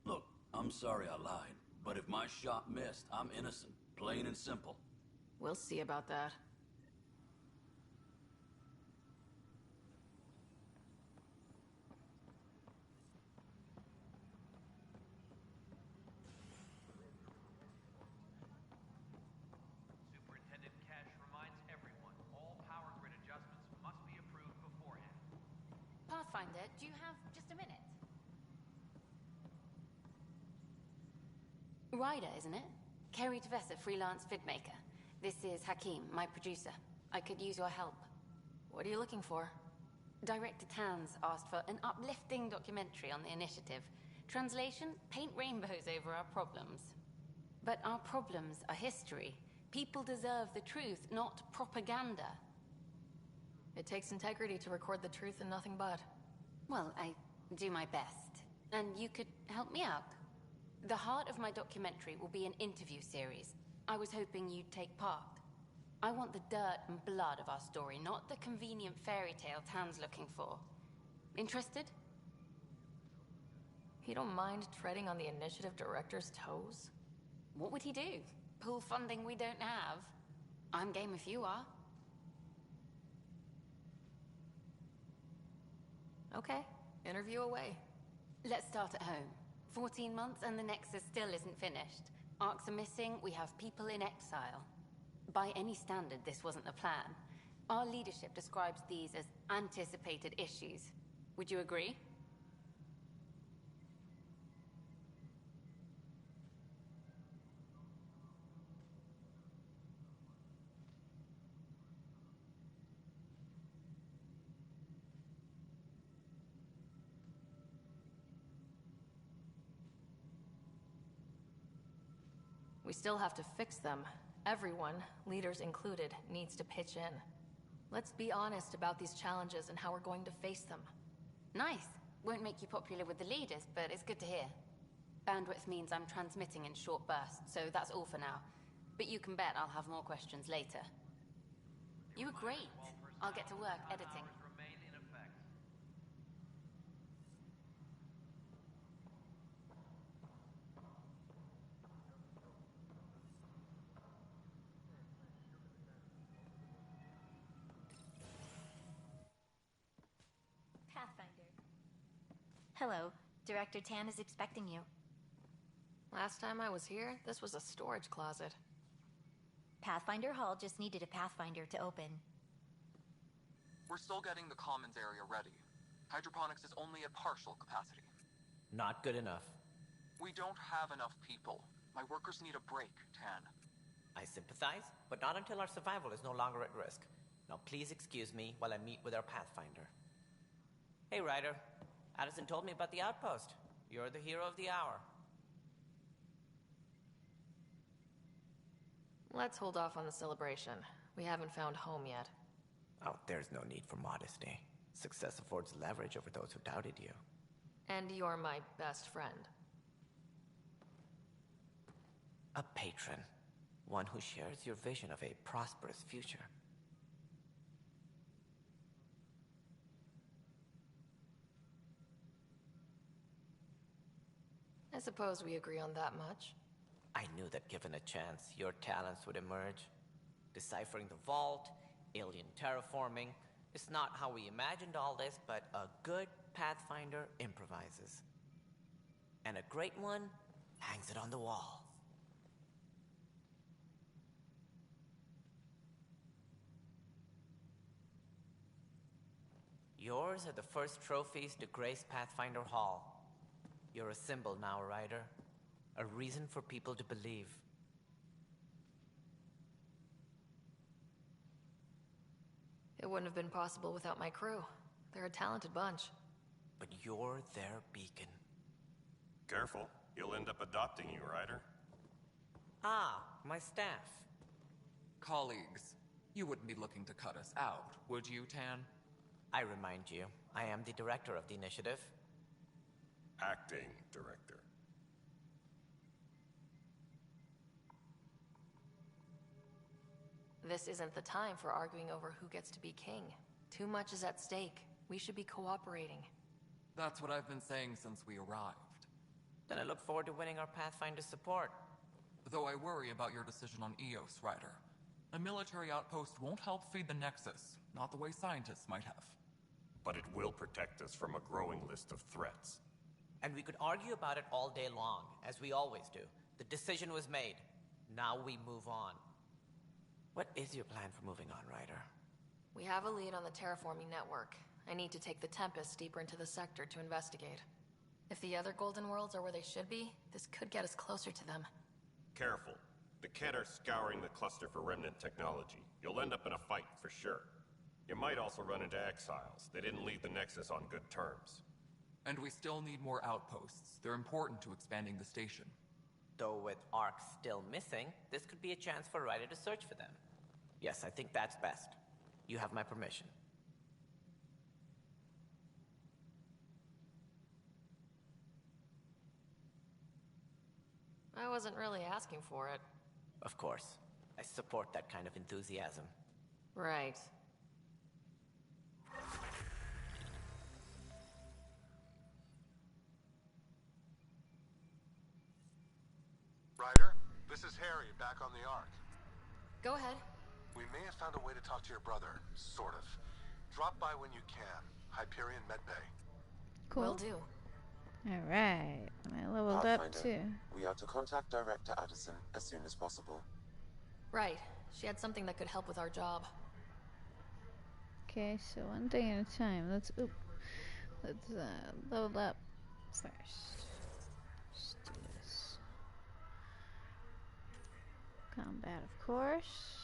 Look, I'm sorry I lied, but if my shot missed, I'm innocent. Plain and simple. We'll see about that. Superintendent Cash reminds everyone all power grid adjustments must be approved beforehand. Pathfinder, do you have just a minute? Ryder, isn't it? Kerry Tavessa, freelance vidmaker. This is Hakim, my producer. I could use your help. What are you looking for? Director Tanz asked for an uplifting documentary on the initiative. Translation, paint rainbows over our problems. But our problems are history. People deserve the truth, not propaganda. It takes integrity to record the truth and nothing but. Well, I do my best. And you could help me out. The heart of my documentary will be an interview series. I was hoping you'd take part. I want the dirt and blood of our story, not the convenient fairy tale Tan's looking for. Interested? You don't mind treading on the initiative director's toes? What would he do? Pool funding we don't have? I'm game if you are. Okay, interview away. Let's start at home. 14 months and the Nexus still isn't finished. Arcs are missing, we have people in exile. By any standard, this wasn't the plan. Our leadership describes these as anticipated issues. Would you agree? We still have to fix them. Everyone, leaders included, needs to pitch in. Let's be honest about these challenges and how we're going to face them. Nice. Won't make you popular with the leaders, but it's good to hear. Bandwidth means I'm transmitting in short bursts, so that's all for now. But you can bet I'll have more questions later. You were great. I'll get to work editing. Remain in effect. Pathfinder. Hello. Director Tan is expecting you. Last time I was here, this was a storage closet. Pathfinder Hall just needed a Pathfinder to open. We're still getting the commons area ready. Hydroponics is only at partial capacity. Not good enough. We don't have enough people. My workers need a break, Tan. I sympathize, but not until our survival is no longer at risk. Now please excuse me while I meet with our Pathfinder. Hey, Ryder. Addison told me about the outpost. You're the hero of the hour. Let's hold off on the celebration. We haven't found home yet. Oh, there's no need for modesty. Success affords leverage over those who doubted you. And you're my best friend. A patron. One who shares your vision of a prosperous future. I suppose we agree on that much. I knew that given a chance, your talents would emerge. Deciphering the vault, alien terraforming. It's not how we imagined all this, but a good Pathfinder improvises. And a great one hangs it on the wall. Yours are the first trophies to grace Pathfinder Hall. You're a symbol now, Ryder. A reason for people to believe. It wouldn't have been possible without my crew. They're a talented bunch. But you're their beacon. Careful. You'll end up adopting you, Ryder. Ah, my staff. Colleagues, you wouldn't be looking to cut us out, would you, Tan? I remind you, I am the director of the initiative. Acting director. This isn't the time for arguing over who gets to be king. Too much is at stake. We should be cooperating. That's what I've been saying since we arrived. Then I look forward to winning our Pathfinder support. Though I worry about your decision on Eos, Ryder. A military outpost won't help feed the Nexus, not the way scientists might have. But it will protect us from a growing list of threats. And we could argue about it all day long, as we always do. The decision was made. Now we move on. What is your plan for moving on, Ryder? We have a lead on the terraforming network. I need to take the Tempest deeper into the sector to investigate. If the other Golden Worlds are where they should be, this could get us closer to them. Careful. The Kett are scouring the cluster for remnant technology. You'll end up in a fight for sure. You might also run into exiles. They didn't leave the Nexus on good terms. And we still need more outposts. They're important to expanding the station. Though with Ark still missing, this could be a chance for Ryder to search for them. Yes, I think that's best. You have my permission. I wasn't really asking for it. Of course. I support that kind of enthusiasm. Right. Ryder, this is Harry, back on the Ark. Go ahead. We may have found a way to talk to your brother, sort of. Drop by when you can. Hyperion Medbay. Cool. Will do. Alright. I leveled up too. We are to contact Director Addison as soon as possible. Right. She had something that could help with our job. Okay, so one thing at a time. Let's level up first. Let's do this. Combat, of course.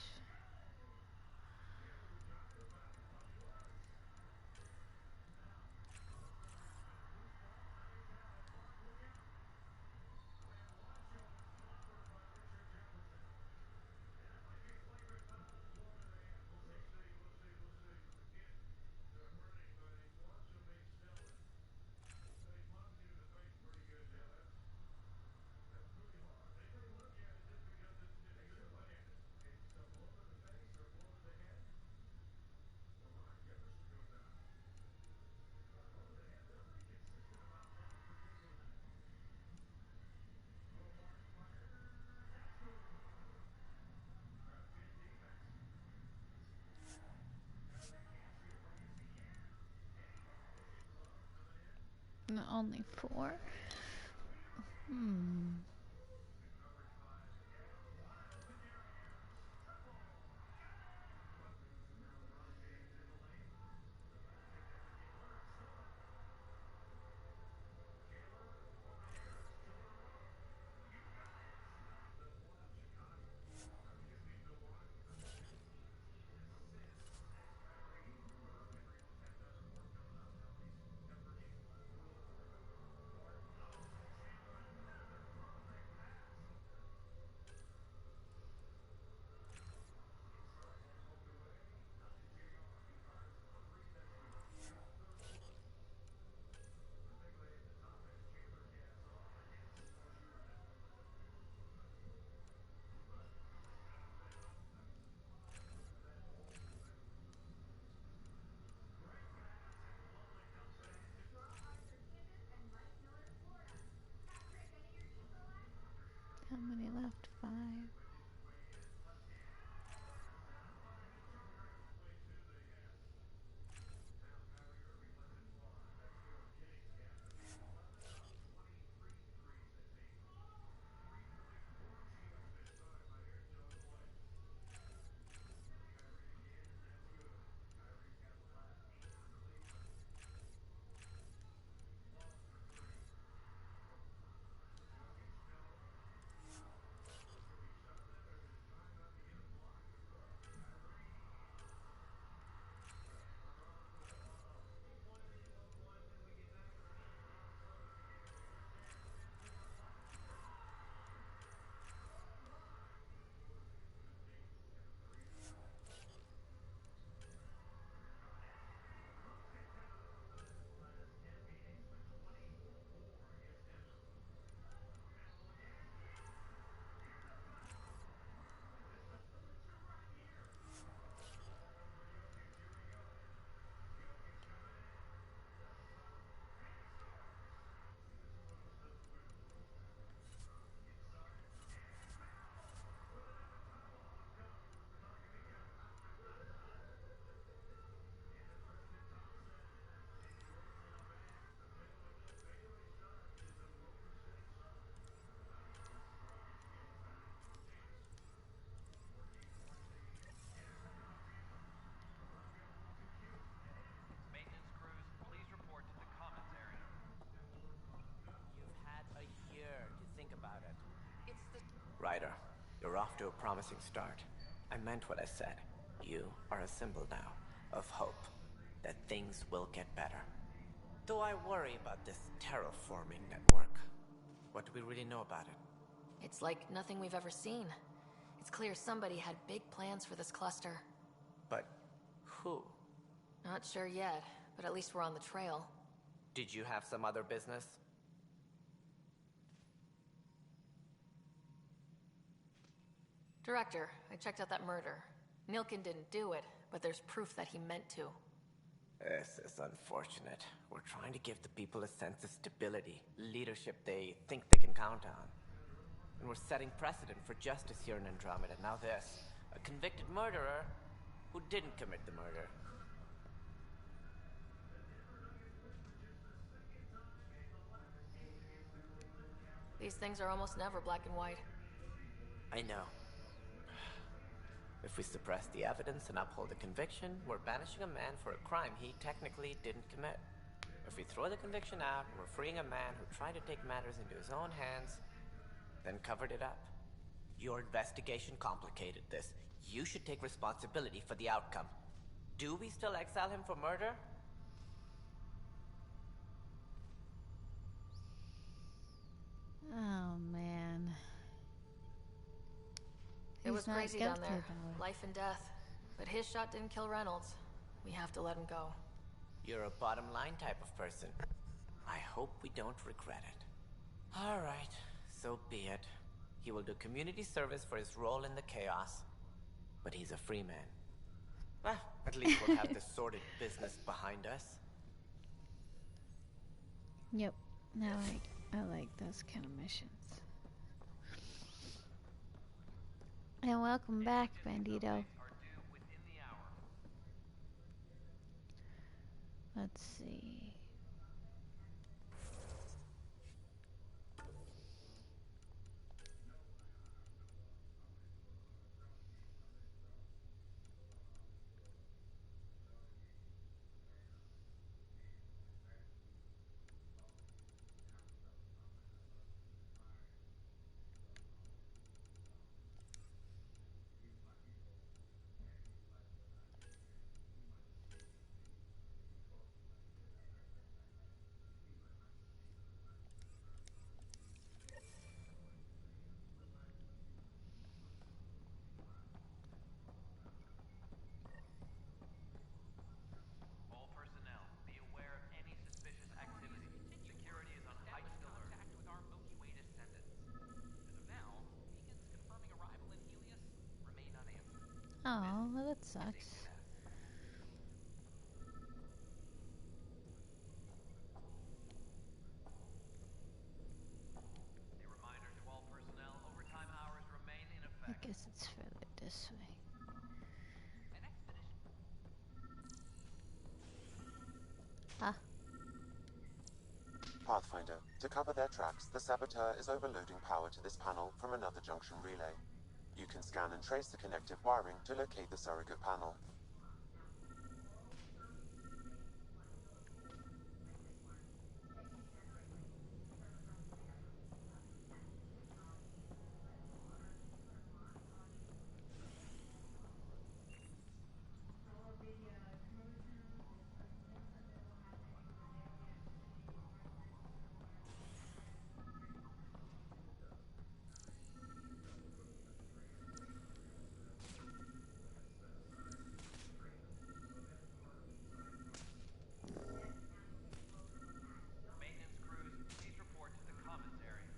No, only 4. Ryder, you're off to a promising start. I meant what I said. You are a symbol now of hope that things will get better. Though I worry about this terraforming network. What do we really know about it? It's like nothing we've ever seen. It's clear somebody had big plans for this cluster. But who? Not sure yet, but at least we're on the trail. Did you have some other business? Director, I checked out that murder. Nilkin didn't do it, but there's proof that he meant to. This is unfortunate. We're trying to give the people a sense of stability, leadership they think they can count on. And we're setting precedent for justice here in Andromeda. Now this, a convicted murderer who didn't commit the murder. These things are almost never black and white. I know. If we suppress the evidence and uphold the conviction, we're banishing a man for a crime he technically didn't commit. If we throw the conviction out, we're freeing a man who tried to take matters into his own hands, then covered it up. Your investigation complicated this. You should take responsibility for the outcome. Do we still exile him for murder? Oh, man. It was He's not crazy down guilty, there. though. Life and death. But his shot didn't kill Reynolds. We have to let him go. You're a bottom line type of person. I hope we don't regret it. All right, so be it. He will do community service for his role in the chaos. But he's a free man. Ah, at least we'll have the sordid business behind us. Yep. Now I like those kind of missions. And welcome back, Bandito. Let's see. All personnel, be aware of any suspicious activity. Security is on heightened alert. Contact with our Milky Way descendants. As of now, beacons confirming arrival in Helios remain unanswered. Oh, well, that sucks. A reminder to all personnel, overtime hours remain in I effect. guess it's further this way. Ah. Pathfinder, to cover their tracks, the saboteur is overloading power to this panel from another junction relay. You can scan and trace the connective wiring to locate the surrogate panel. Maintenance crews, please report to the commons area.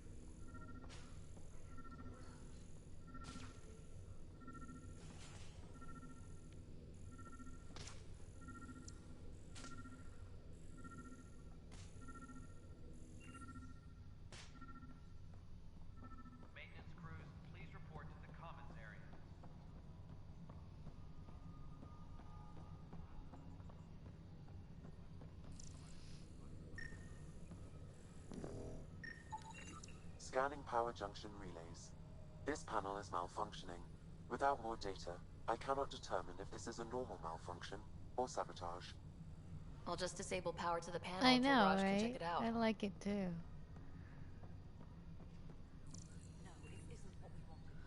Maintenance crews, please report to the commons area. Scanning power junction relays. This panel is malfunctioning. Without more data, I cannot determine if this is a normal malfunction or sabotage. I'll just disable power to the panel I until know, Raj can right? check it out. I like it too. No, it isn't what we wanted.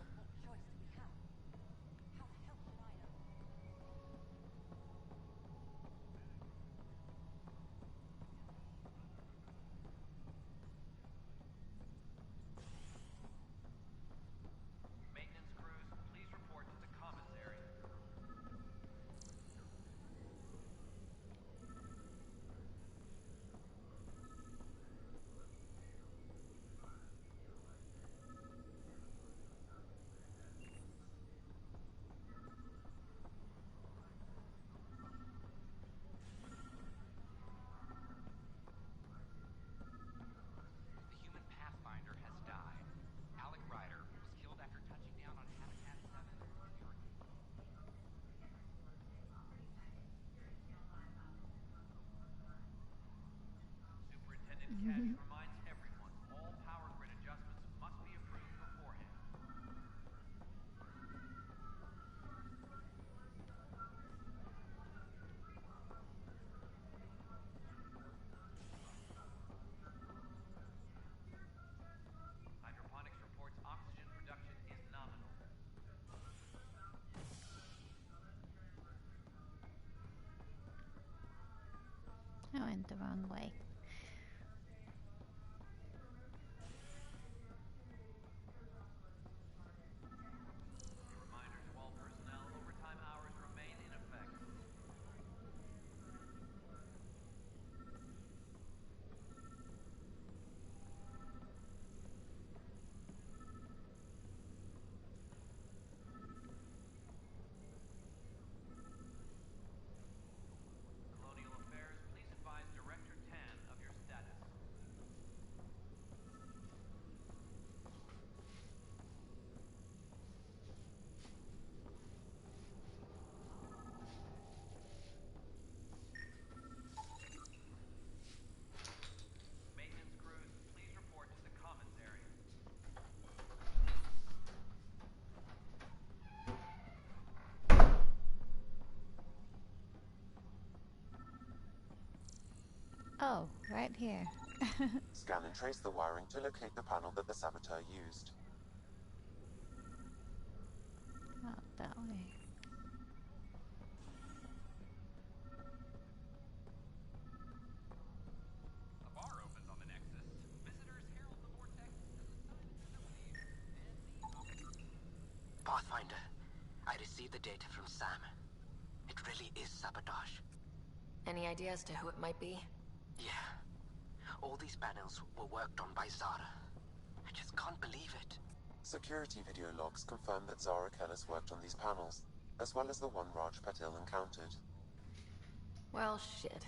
went the wrong way. Reminder to all personnel, overtime hours remain in effect. Colonial Affairs, please advise Director Tan of your status. Maintenance crews, please report to the commons area. Oh, right here. Scan and trace the wiring to locate the panel that the saboteur used. Out that way. A bar opens on the Nexus. Visitors herald the vortex as a sign of civility and the... Pathfinder, I received the data from Sam. It really is sabotage. Any idea as to who it might be? Yeah. All these panels were worked on by Zara. I just can't believe it. Security video logs confirm that Zara Kellis worked on these panels, as well as the one Raj Patil encountered. Well, shit.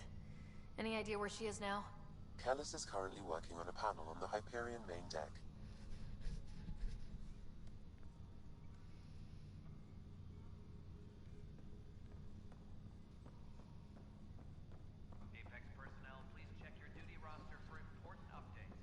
Any idea where she is now? Kellis is currently working on a panel on the Hyperion main deck. Apex personnel, please check your duty roster for important updates.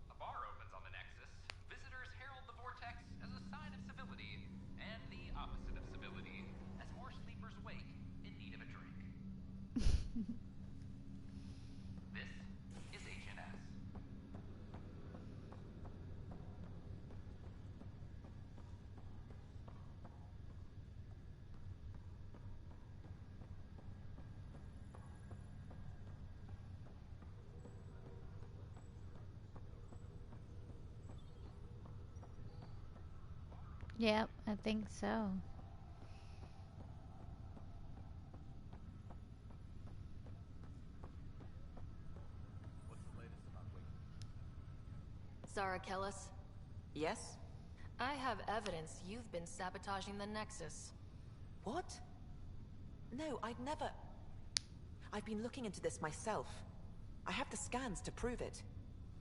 A bar opens on the Nexus. Visitors herald the vortex as a sign of civility and the opposite of civility, as more sleepers wake in need of a drink. This is HNS. Yep, I think so. Zara Kellis? Yes? I have evidence you've been sabotaging the Nexus. What? No, I'd never... I've been looking into this myself. I have the scans to prove it.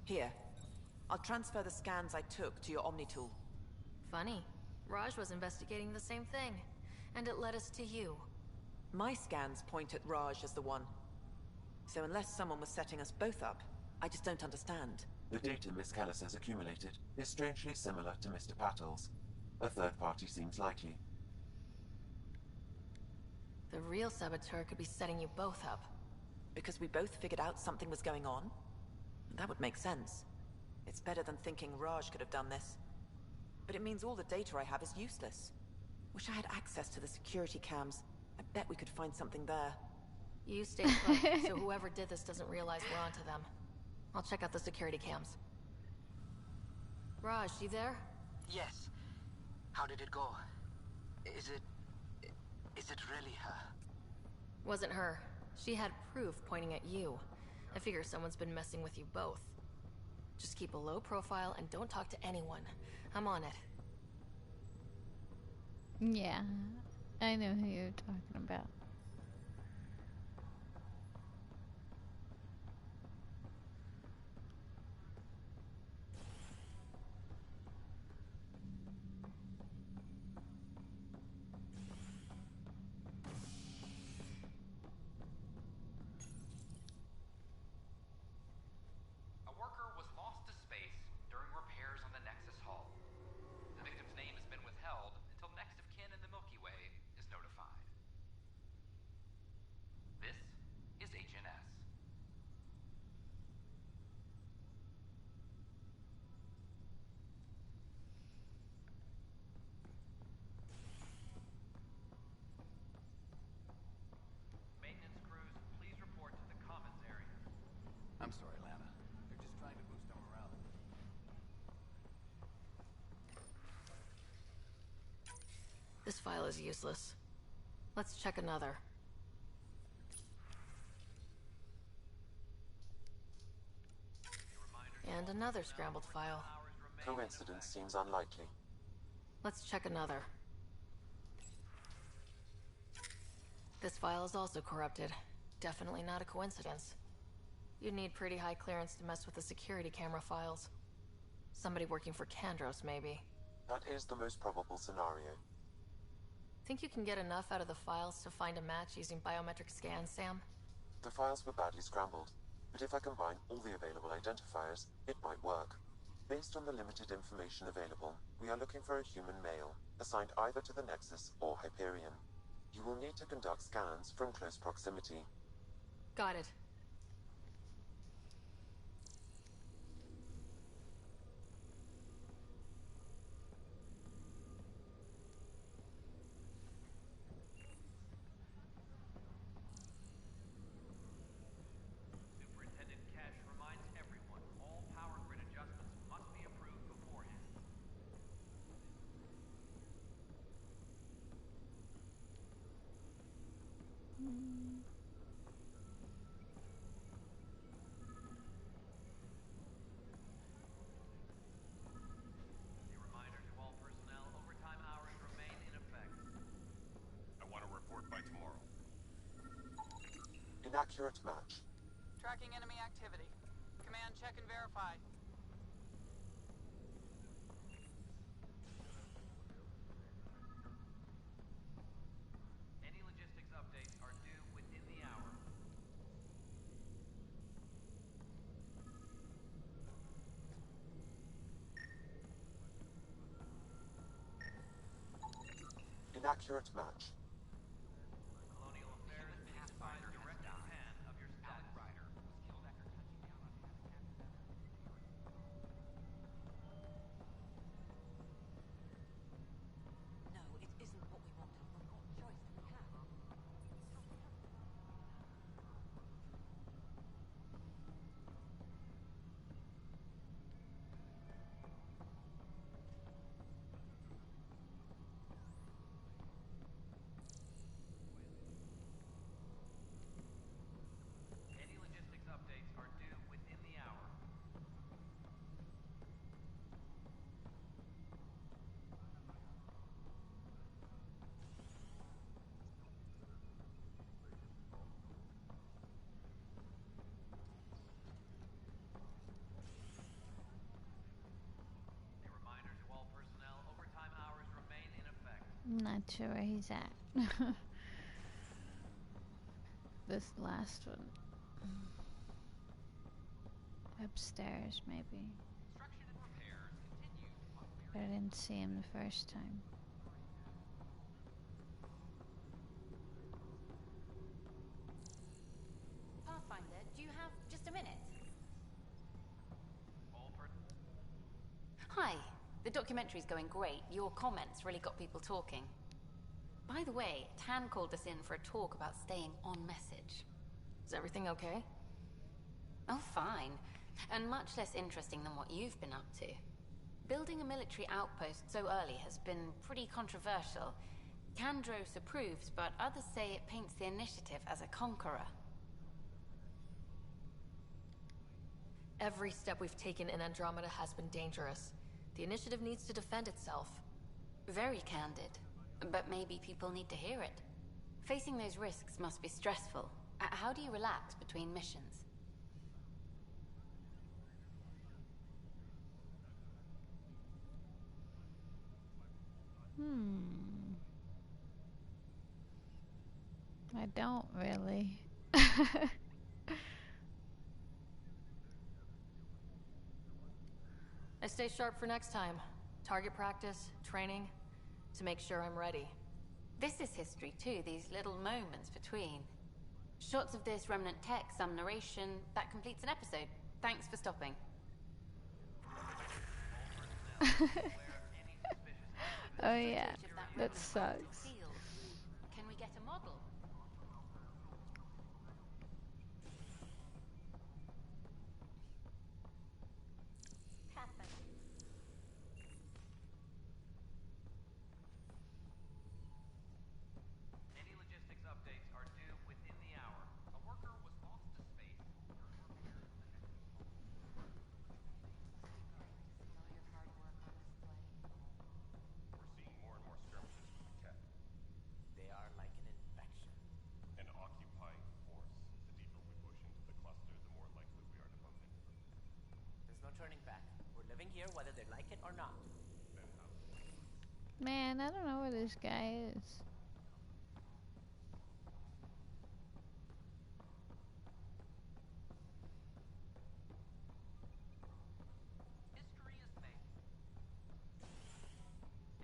Here. I'll transfer the scans I took to your Omni tool. Funny. Raj was investigating the same thing, and it led us to you. My scans point at Raj as the one. So unless someone was setting us both up, I just don't understand. The data Miss Kellis has accumulated is strangely similar to Mr. Patil's. A third party seems likely. The real saboteur could be setting you both up. Because we both figured out something was going on? That would make sense. It's better than thinking Raj could have done this. But it means all the data I have is useless. Wish I had access to the security cams. I bet we could find something there. You stay put, so whoever did this doesn't realize we're onto them. I'll check out the security cams. Raj, you there? Yes. How did it go? Is it really her? Wasn't her. She had proof pointing at you. I figure someone's been messing with you both. Just keep a low profile and don't talk to anyone. I'm on it. Yeah, I know who you're talking about. A worker was lost to space during repairs on the Nexus hull. The victim's name has been withheld until next of kin in the Milky Way is notified. This file is useless. Let's check another. And another scrambled file. Coincidence seems unlikely. Let's check another. This file is also corrupted. Definitely not a coincidence. You'd need pretty high clearance to mess with the security camera files. Somebody working for Kandros, maybe. That is the most probable scenario. Think you can get enough out of the files to find a match using biometric scans, Sam? The files were badly scrambled, but if I combine all the available identifiers, it might work. Based on the limited information available, we are looking for a human male, assigned either to the Nexus or Hyperion. You will need to conduct scans from close proximity. Got it. Superintendent Cash reminds everyone all power grid adjustments must be approved beforehand. A reminder to all personnel, overtime hours remain in effect. I want a report by tomorrow. Inaccurate match. Tracking enemy activity. Command check and verify. Any logistics updates are due within the hour. Inaccurate match. Colonial Affairs needs to find direct command of your status. Rider was killed after touching down on No, it isn't what we wanted. We've got a choice. We have. Any logistics updates are due within the hour. A reminder to all personnel, overtime hours remain in effect. I'm not sure where he's at. This last one. Upstairs, maybe. Construction and repairs continue on But I didn't see him the first time. Pathfinder, do you have just a minute? Hi. The documentary's going great. Your comments really got people talking. By the way, Tan called us in for a talk about staying on message. Is everything okay? Oh, fine. And much less interesting than what you've been up to. Building a military outpost so early has been pretty controversial. Kandros approves, but others say it paints the initiative as a conqueror. Every step we've taken in Andromeda has been dangerous. The initiative needs to defend itself. Very candid. But maybe people need to hear it. Facing those risks must be stressful. How do you relax between missions? I don't really. I stay sharp for next time. Target practice, training, to make sure I'm ready. This is history too, these little moments between. Shots of this remnant tech, some narration, that completes an episode. Thanks for stopping. Oh yeah, that sucks. Can we get a model? or not? Man, I don't know where this guy is. History is made.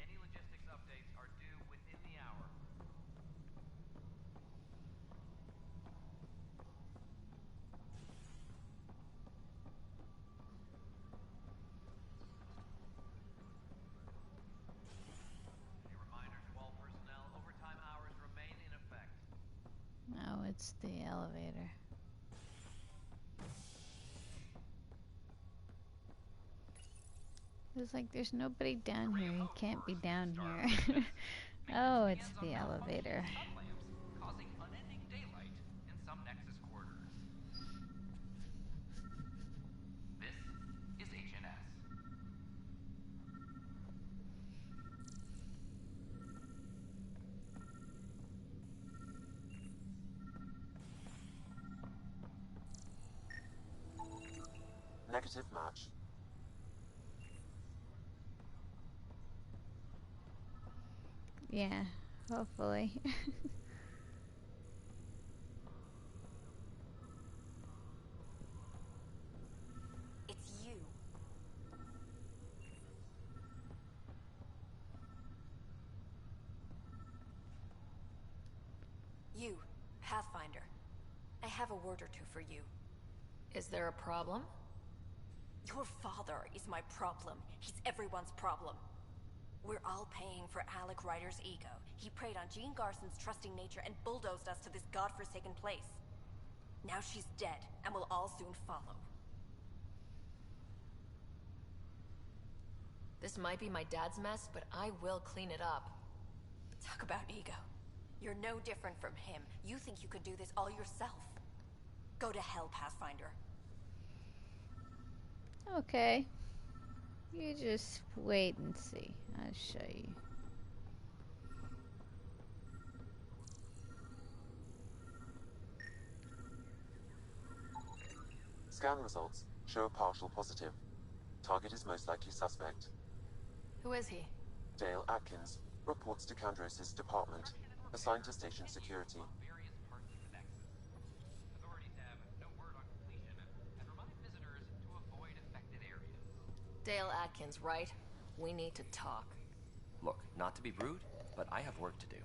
Any logistics updates are due within the hour. Any reminder to all personnel, overtime hours remain in effect. No, it's the elevator. It's like there's nobody down here. He can't be down here. Oh, it's the elevator. Causing unending daylight in some Nexus quarters. This is HNS. Negative match. Yeah, hopefully. It's you. You, Pathfinder. I have a word or two for you. Is there a problem? Your father is my problem. He's everyone's problem. We're all paying for Alec Ryder's ego. He preyed on Jean Garson's trusting nature and bulldozed us to this godforsaken place. Now she's dead, and we'll all soon follow. This might be my dad's mess, but I will clean it up. Talk about ego. You're no different from him. You think you could do this all yourself. Go to hell, Pathfinder. Okay. You just wait and see. I'll show you. Scan results show a partial positive. Target is most likely suspect. Who is he? Dale Atkins reports to Kandros' department, assigned to station security. Various parts of the Nexus. Authorities have no word on completion and remind visitors to avoid affected areas. Dale Atkins, right? We need to talk. Look, not to be rude, but I have work to do.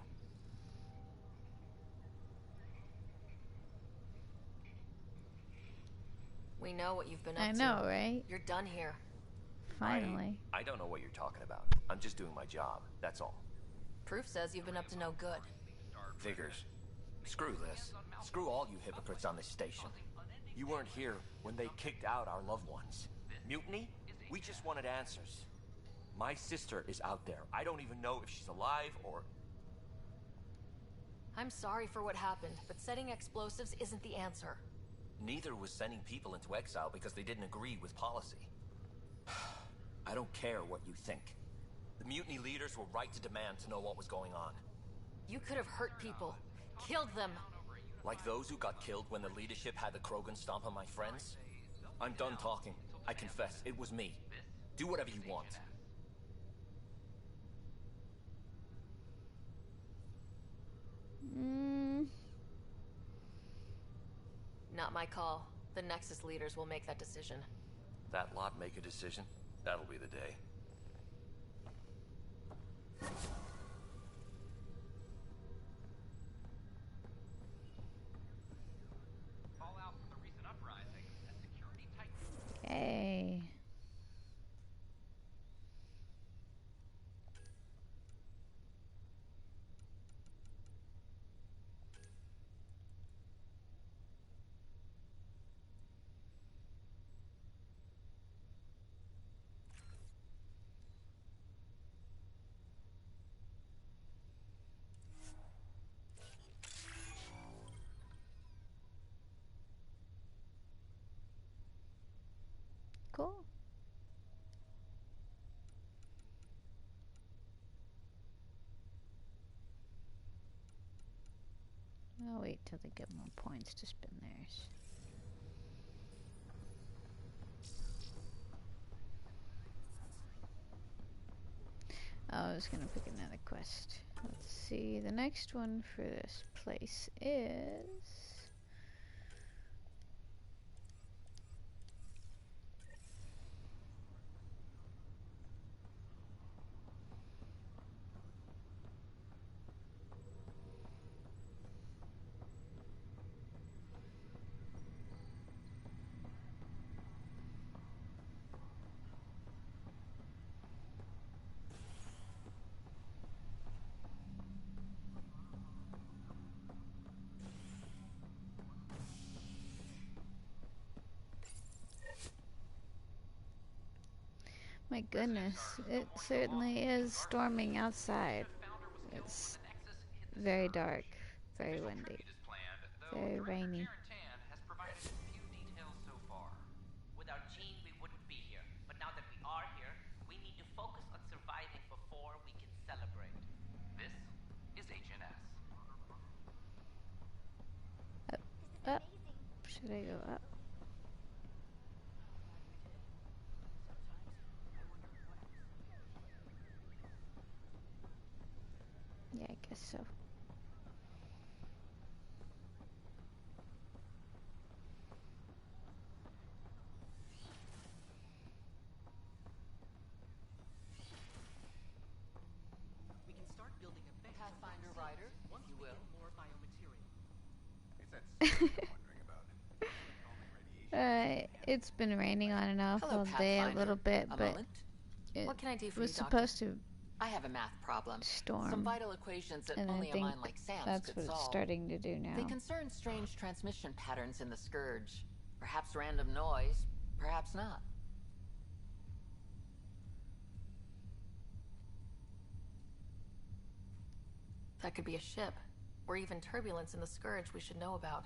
We know what you've been up to. I know, right? You're done here. Finally. I don't know what you're talking about. I'm just doing my job, that's all. Proof says you've been up to no good. Figures. Screw this. Screw all you hypocrites on this station. You weren't here when they kicked out our loved ones. Mutiny? We just wanted answers. My sister is out there. I don't even know if she's alive or... I'm sorry for what happened, but setting explosives isn't the answer. Neither was sending people into exile because they didn't agree with policy. I don't care what you think. The mutiny leaders were right to demand to know what was going on. You could have hurt people. Killed them. Like those who got killed when the leadership had the Krogan stomp on my friends? I'm done talking. I confess, it was me. Do whatever you want. Not my call. The Nexus leaders will make that decision. That lot make a decision? That'll be the day. Fallout from the recent uprising as security tightens. Okay. Cool. I'll wait till they get more points to spin theirs. was gonna pick another quest. Let's see. The next one for this place is. My goodness, it certainly is storming outside. It's very dark, very windy, very rainy. has provided few details so far. Without Jean, we wouldn't be here. But now that we are here, we need to focus on surviving before we can celebrate. This is HNS. Up. Should I go up? Yeah, I guess so. We can start building a Pathfinder rider, once you will. More biomaterial. It's been raining on and off Hello, all day a Pathfinder. little bit, A but moment? it What can I do for was you, Doctor? supposed to I have a math problem. storm. Some vital equations that and only I a think mind like Sam's that's could what solve. it's starting to do now. They concern strange transmission patterns in the Scourge. Perhaps random noise, perhaps not. That could be a ship, or even turbulence in the Scourge we should know about.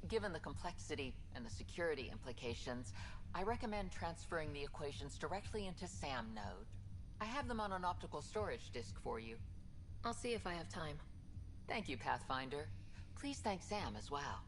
Given the complexity and the security implications, I recommend transferring the equations directly into SAM node. I have them on an optical storage disk for you. I'll see if I have time. Thank you, Pathfinder. Please thank Sam as well.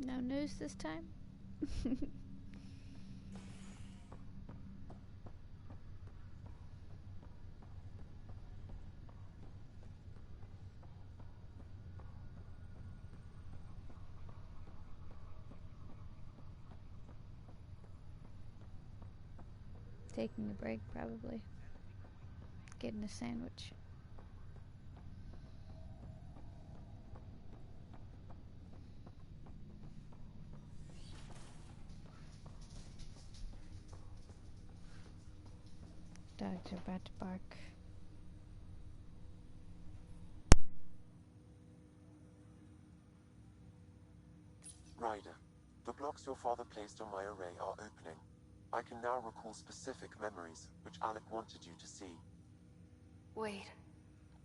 No news this time? Taking a break, probably. Getting a sandwich. Dogs are about to bark. Ryder, the blocks your father placed on my array are opening. I can now recall specific memories, which Alec wanted you to see. Wait,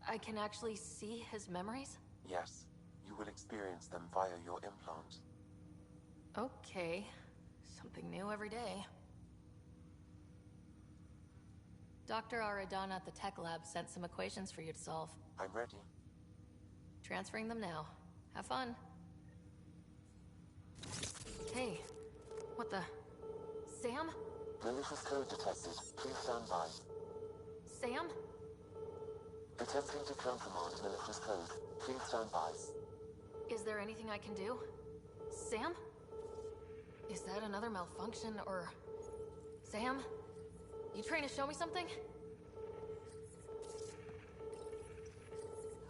I can actually see his memories? Yes, you will experience them via your implant. Okay, something new every day. Dr. Aradana at the tech lab sent some equations for you to solve. I'm ready. Transferring them now. Have fun. Hey, what the... Sam? Malicious code detected. Please stand by. Sam? Attempting to countermand malicious code. Please stand by. Is there anything I can do? Sam? Is that another malfunction, or... Sam? You trying to show me something?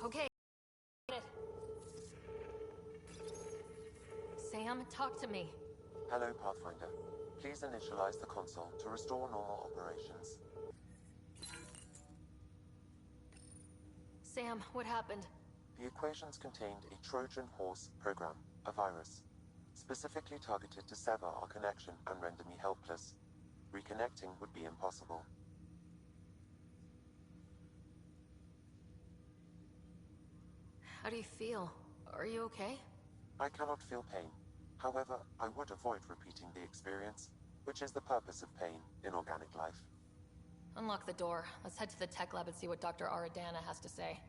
Okay. Sam, talk to me. Hello, Pathfinder. Please initialize the console to restore normal operations. Sam, what happened? The equations contained a Trojan horse program, a virus, specifically targeted to sever our connection and render me helpless. Reconnecting would be impossible. How do you feel? Are you okay? I cannot feel pain. However, I would avoid repeating the experience, which is the purpose of pain in organic life. Unlock the door. Let's head to the tech lab and see what Dr. Aradana has to say.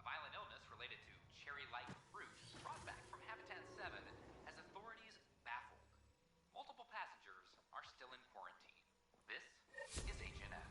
A violent illness related to cherry-like fruit brought back from Habitat 7 has authorities baffled. Multiple passengers are still in quarantine. This is HNS.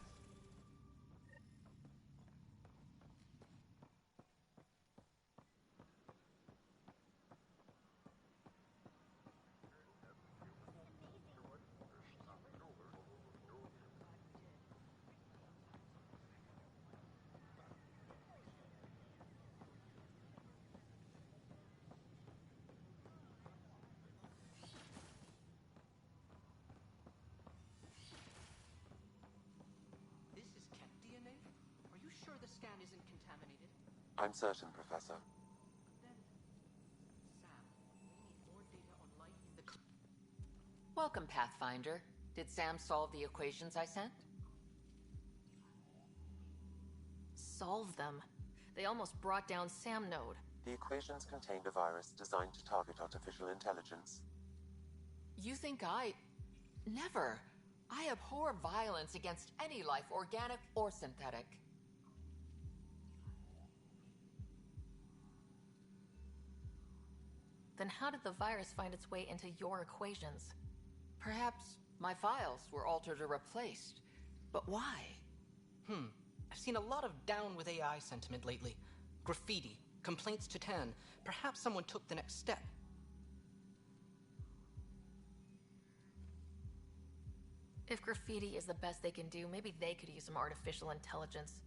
This is Ket DNA? Are you sure the scan isn't contaminated? I'm certain, Professor. Then, Sam, we need more data on life in the... Welcome, Pathfinder. Did Sam solve the equations I sent? Solve them. They almost brought down Sam Node. The equations contained a virus designed to target artificial intelligence. You think I... Never. I abhor violence against any life, organic or synthetic. Then how did the virus find its way into your equations? Perhaps my files were altered or replaced. But why? I've seen a lot of down with AI sentiment lately. Graffiti, complaints to 10. Perhaps someone took the next step. If graffiti is the best they can do, maybe they could use some artificial intelligence.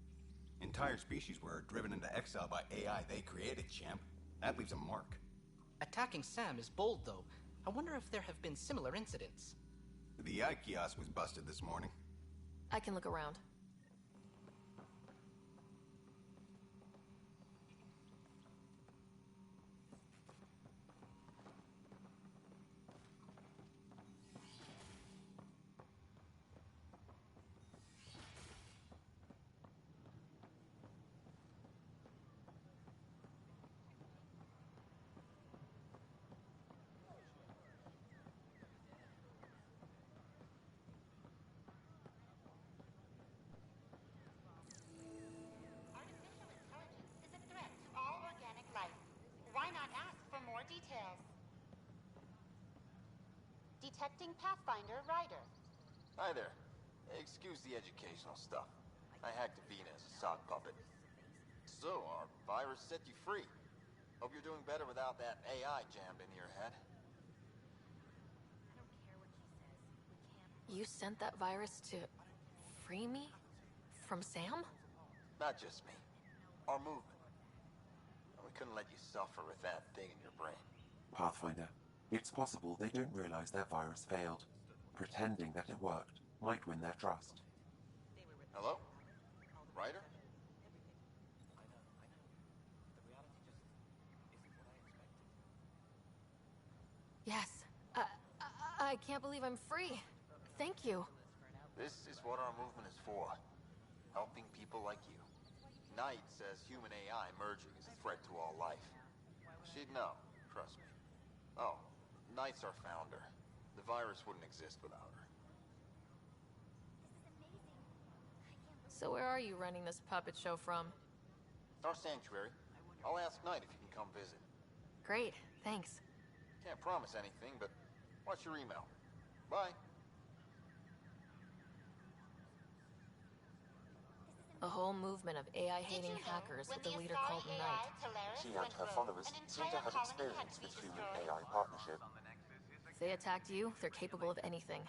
Entire species were driven into exile by AI they created, champ. That leaves a mark. Attacking Sam is bold, though. I wonder if there have been similar incidents. The eye kiosk was busted this morning. I can look around. Details. Detecting Pathfinder Ryder. Hi there. Excuse the educational stuff. I hacked Avina as a sock puppet. So, our virus set you free. Hope you're doing better without that AI jammed into your head. You sent that virus to free me? From Sam? Not just me. Our movement. We couldn't let you suffer with that thing in your brain. Pathfinder, it's possible they don't realize their virus failed. Pretending that it worked might win their trust. Hello? Ryder? Yes. I I can't believe I'm free. Thank you. This is what our movement is for. Helping people like you. Knight says human AI merging is a threat to all life. She'd know, trust me. Oh, Knight's our founder. The virus wouldn't exist without her. So where are you running this puppet show from? Our sanctuary. I'll ask Knight if he can come visit. Great, thanks. Can't promise anything, but watch your email. Bye. A whole movement of AI-hating hackers with a leader called Knight. She and her followers seem to have experience with human-AI partnership. If they attacked you, they're capable of anything.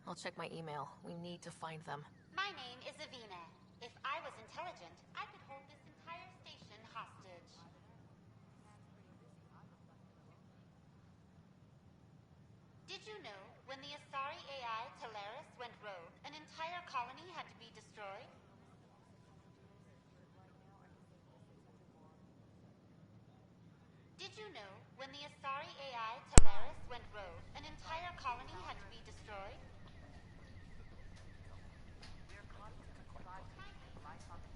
I'll check my email. We need to find them. My name is Avina. If I was intelligent, I could hold this entire station hostage. Did you know, when the Asari AI Teleris went rogue, an entire colony had to be destroyed? Did you know, when the Asari AI Teleris went rogue, an entire colony had to be destroyed?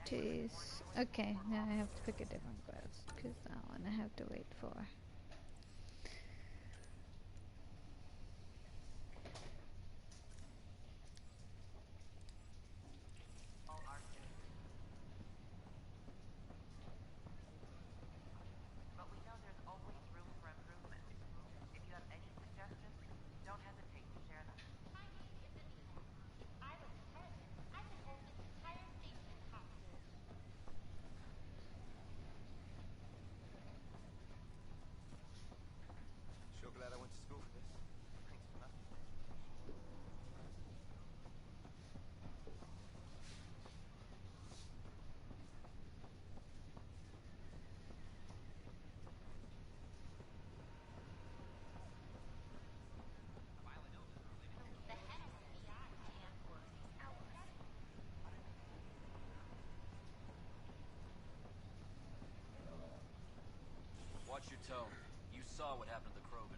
Jeez. Okay, now I have to pick a different quest, because that one I have to wait for. But we know there's always room for improvement. If you have any suggestions, don't hesitate to share them. My name is Avina. If I was intelligent, I could hold this entire station hostage. Sure glad I went to school for this. Thanks for nothing. Watch your tone. You saw what happened to the Krogan.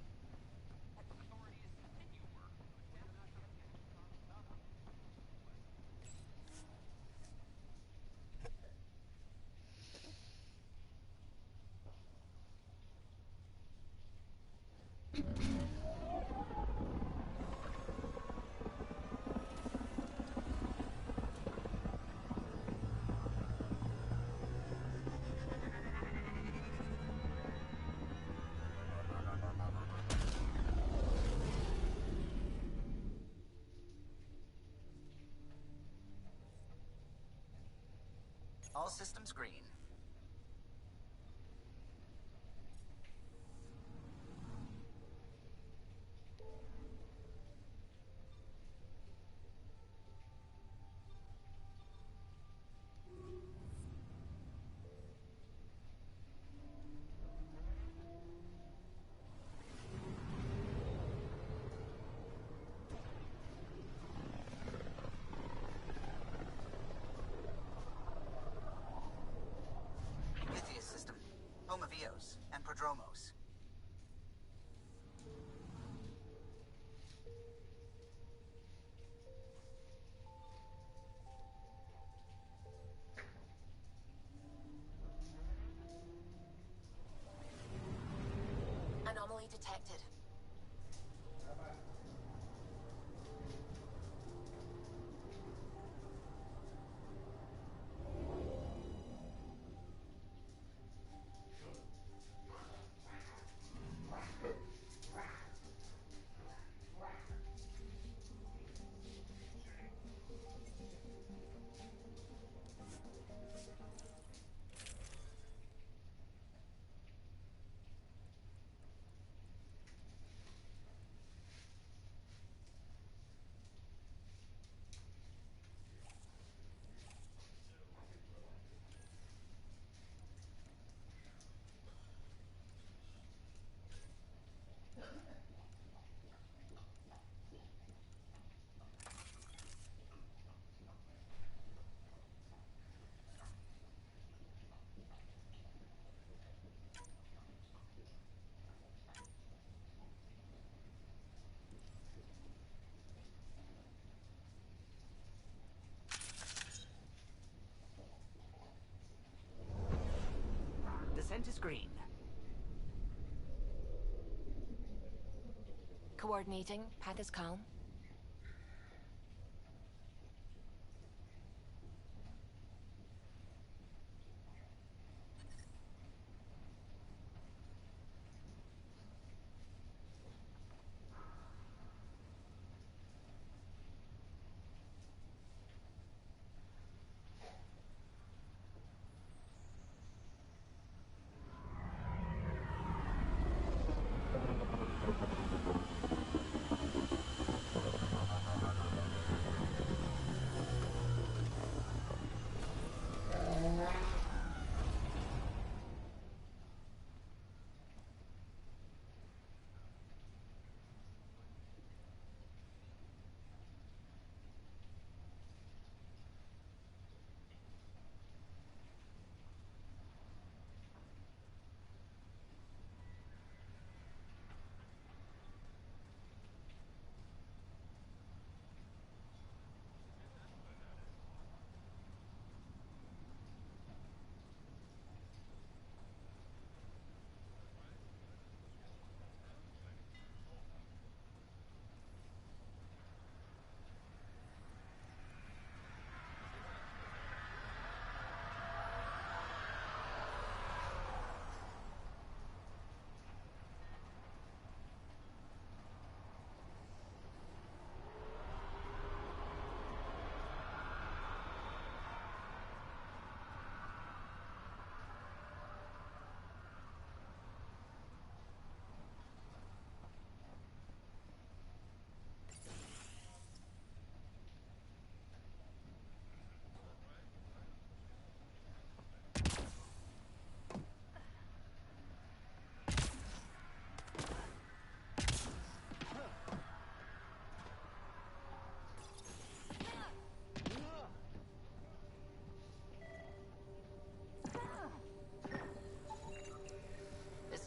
All systems green. Pythias system. Home of Eos and Prodromos. Anomaly detected. Scan to screen. Coordinating. Path is calm.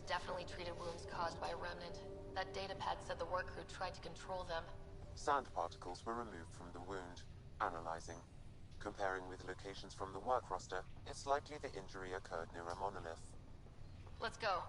Definitely treated wounds caused by a remnant. That datapad said the work crew tried to control them. Sand particles were removed from the wound. Analyzing. Comparing with locations from the work roster, it's likely the injury occurred near a monolith. Let's go.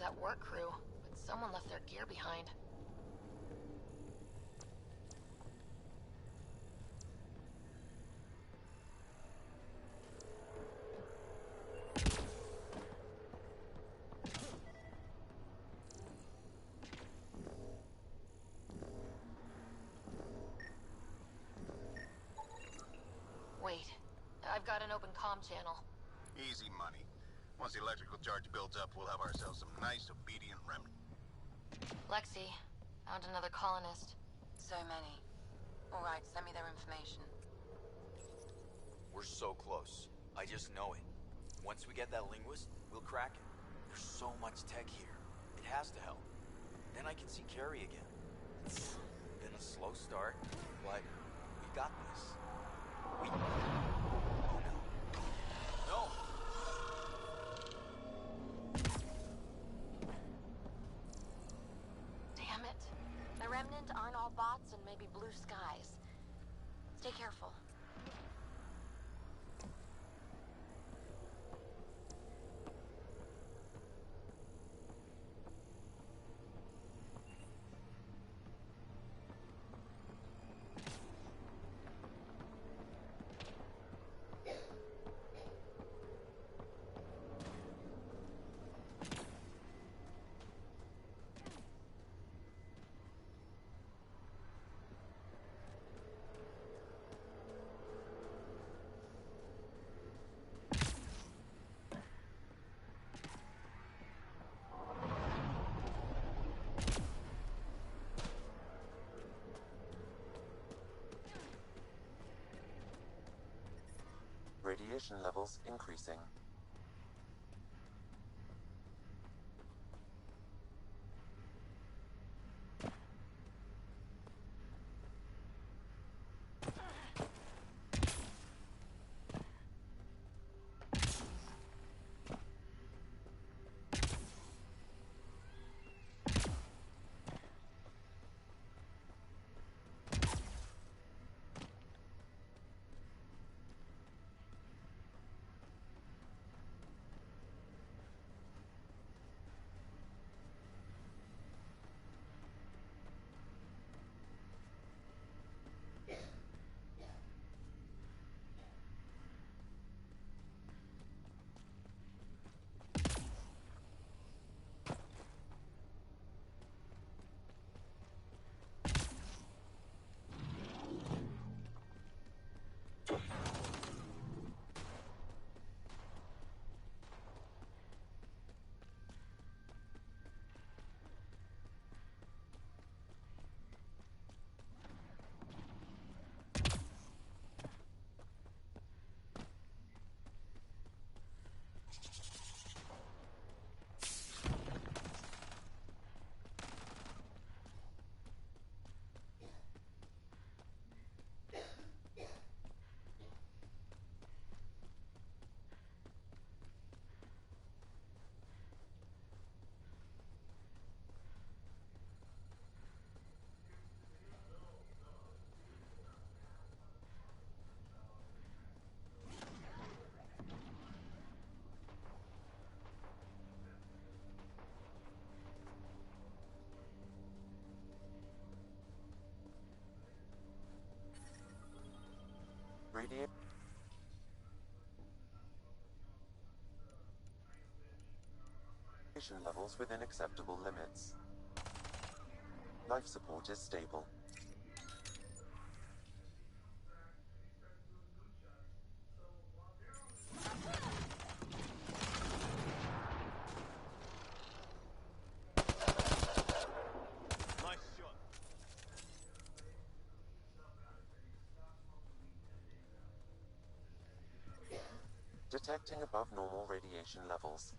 that work crew, but someone left their gear behind. Wait, I've got an open comm channel. Easy money. Once the electrical charge builds up, we'll have ourselves some nice, obedient remnant. Lexi, found another colonist. So many. All right, send me their information. We're so close. I just know it. Once we get that linguist, we'll crack it. There's so much tech here. It has to help. Then I can see Carrie again. It's been a slow start, but we got this. We... Oh no. No! Damn it. The Remnant aren't all bots and maybe blue skies. Stay careful. Radiation levels increasing. Radiation levels within acceptable limits. Life support is stable. Nice shot. Detecting above normal radiation levels.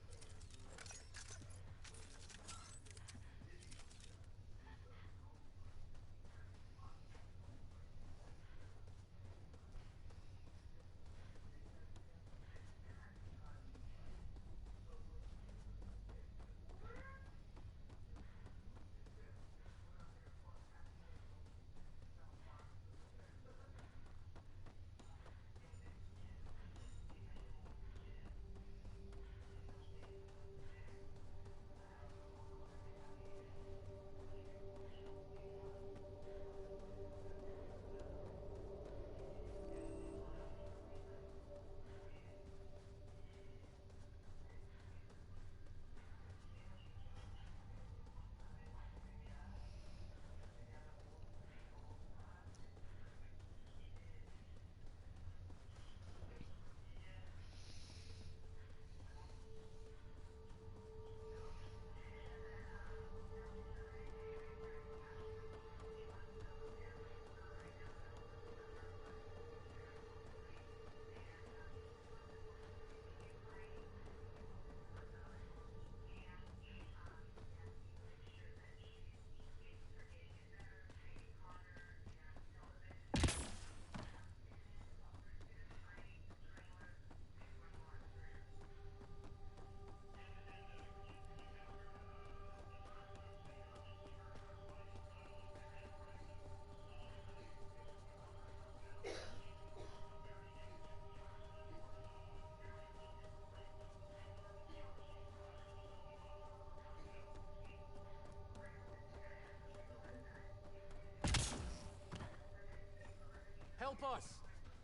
Help us!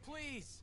Please!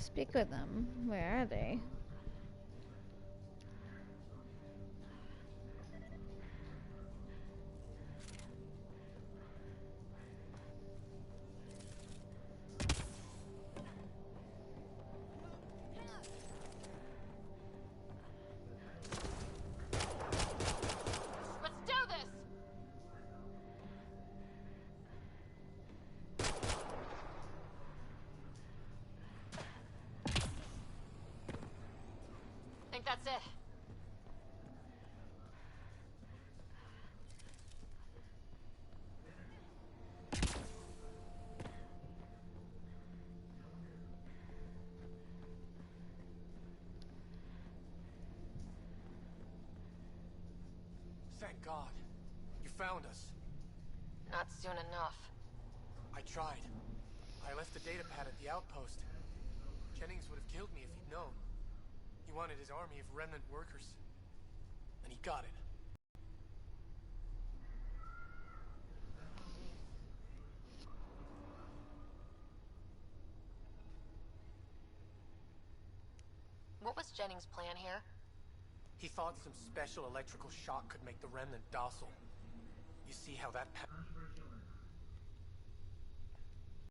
Speak with them. Where are they? Let's do this! Think that's it. Thank God. You found us. Not soon enough. I tried. I left the data pad at the outpost. Jennings would have killed me if he'd known. He wanted his army of remnant workers. And he got it. What was Jennings' plan here? He thought some special electrical shock could make the remnant docile. You see how that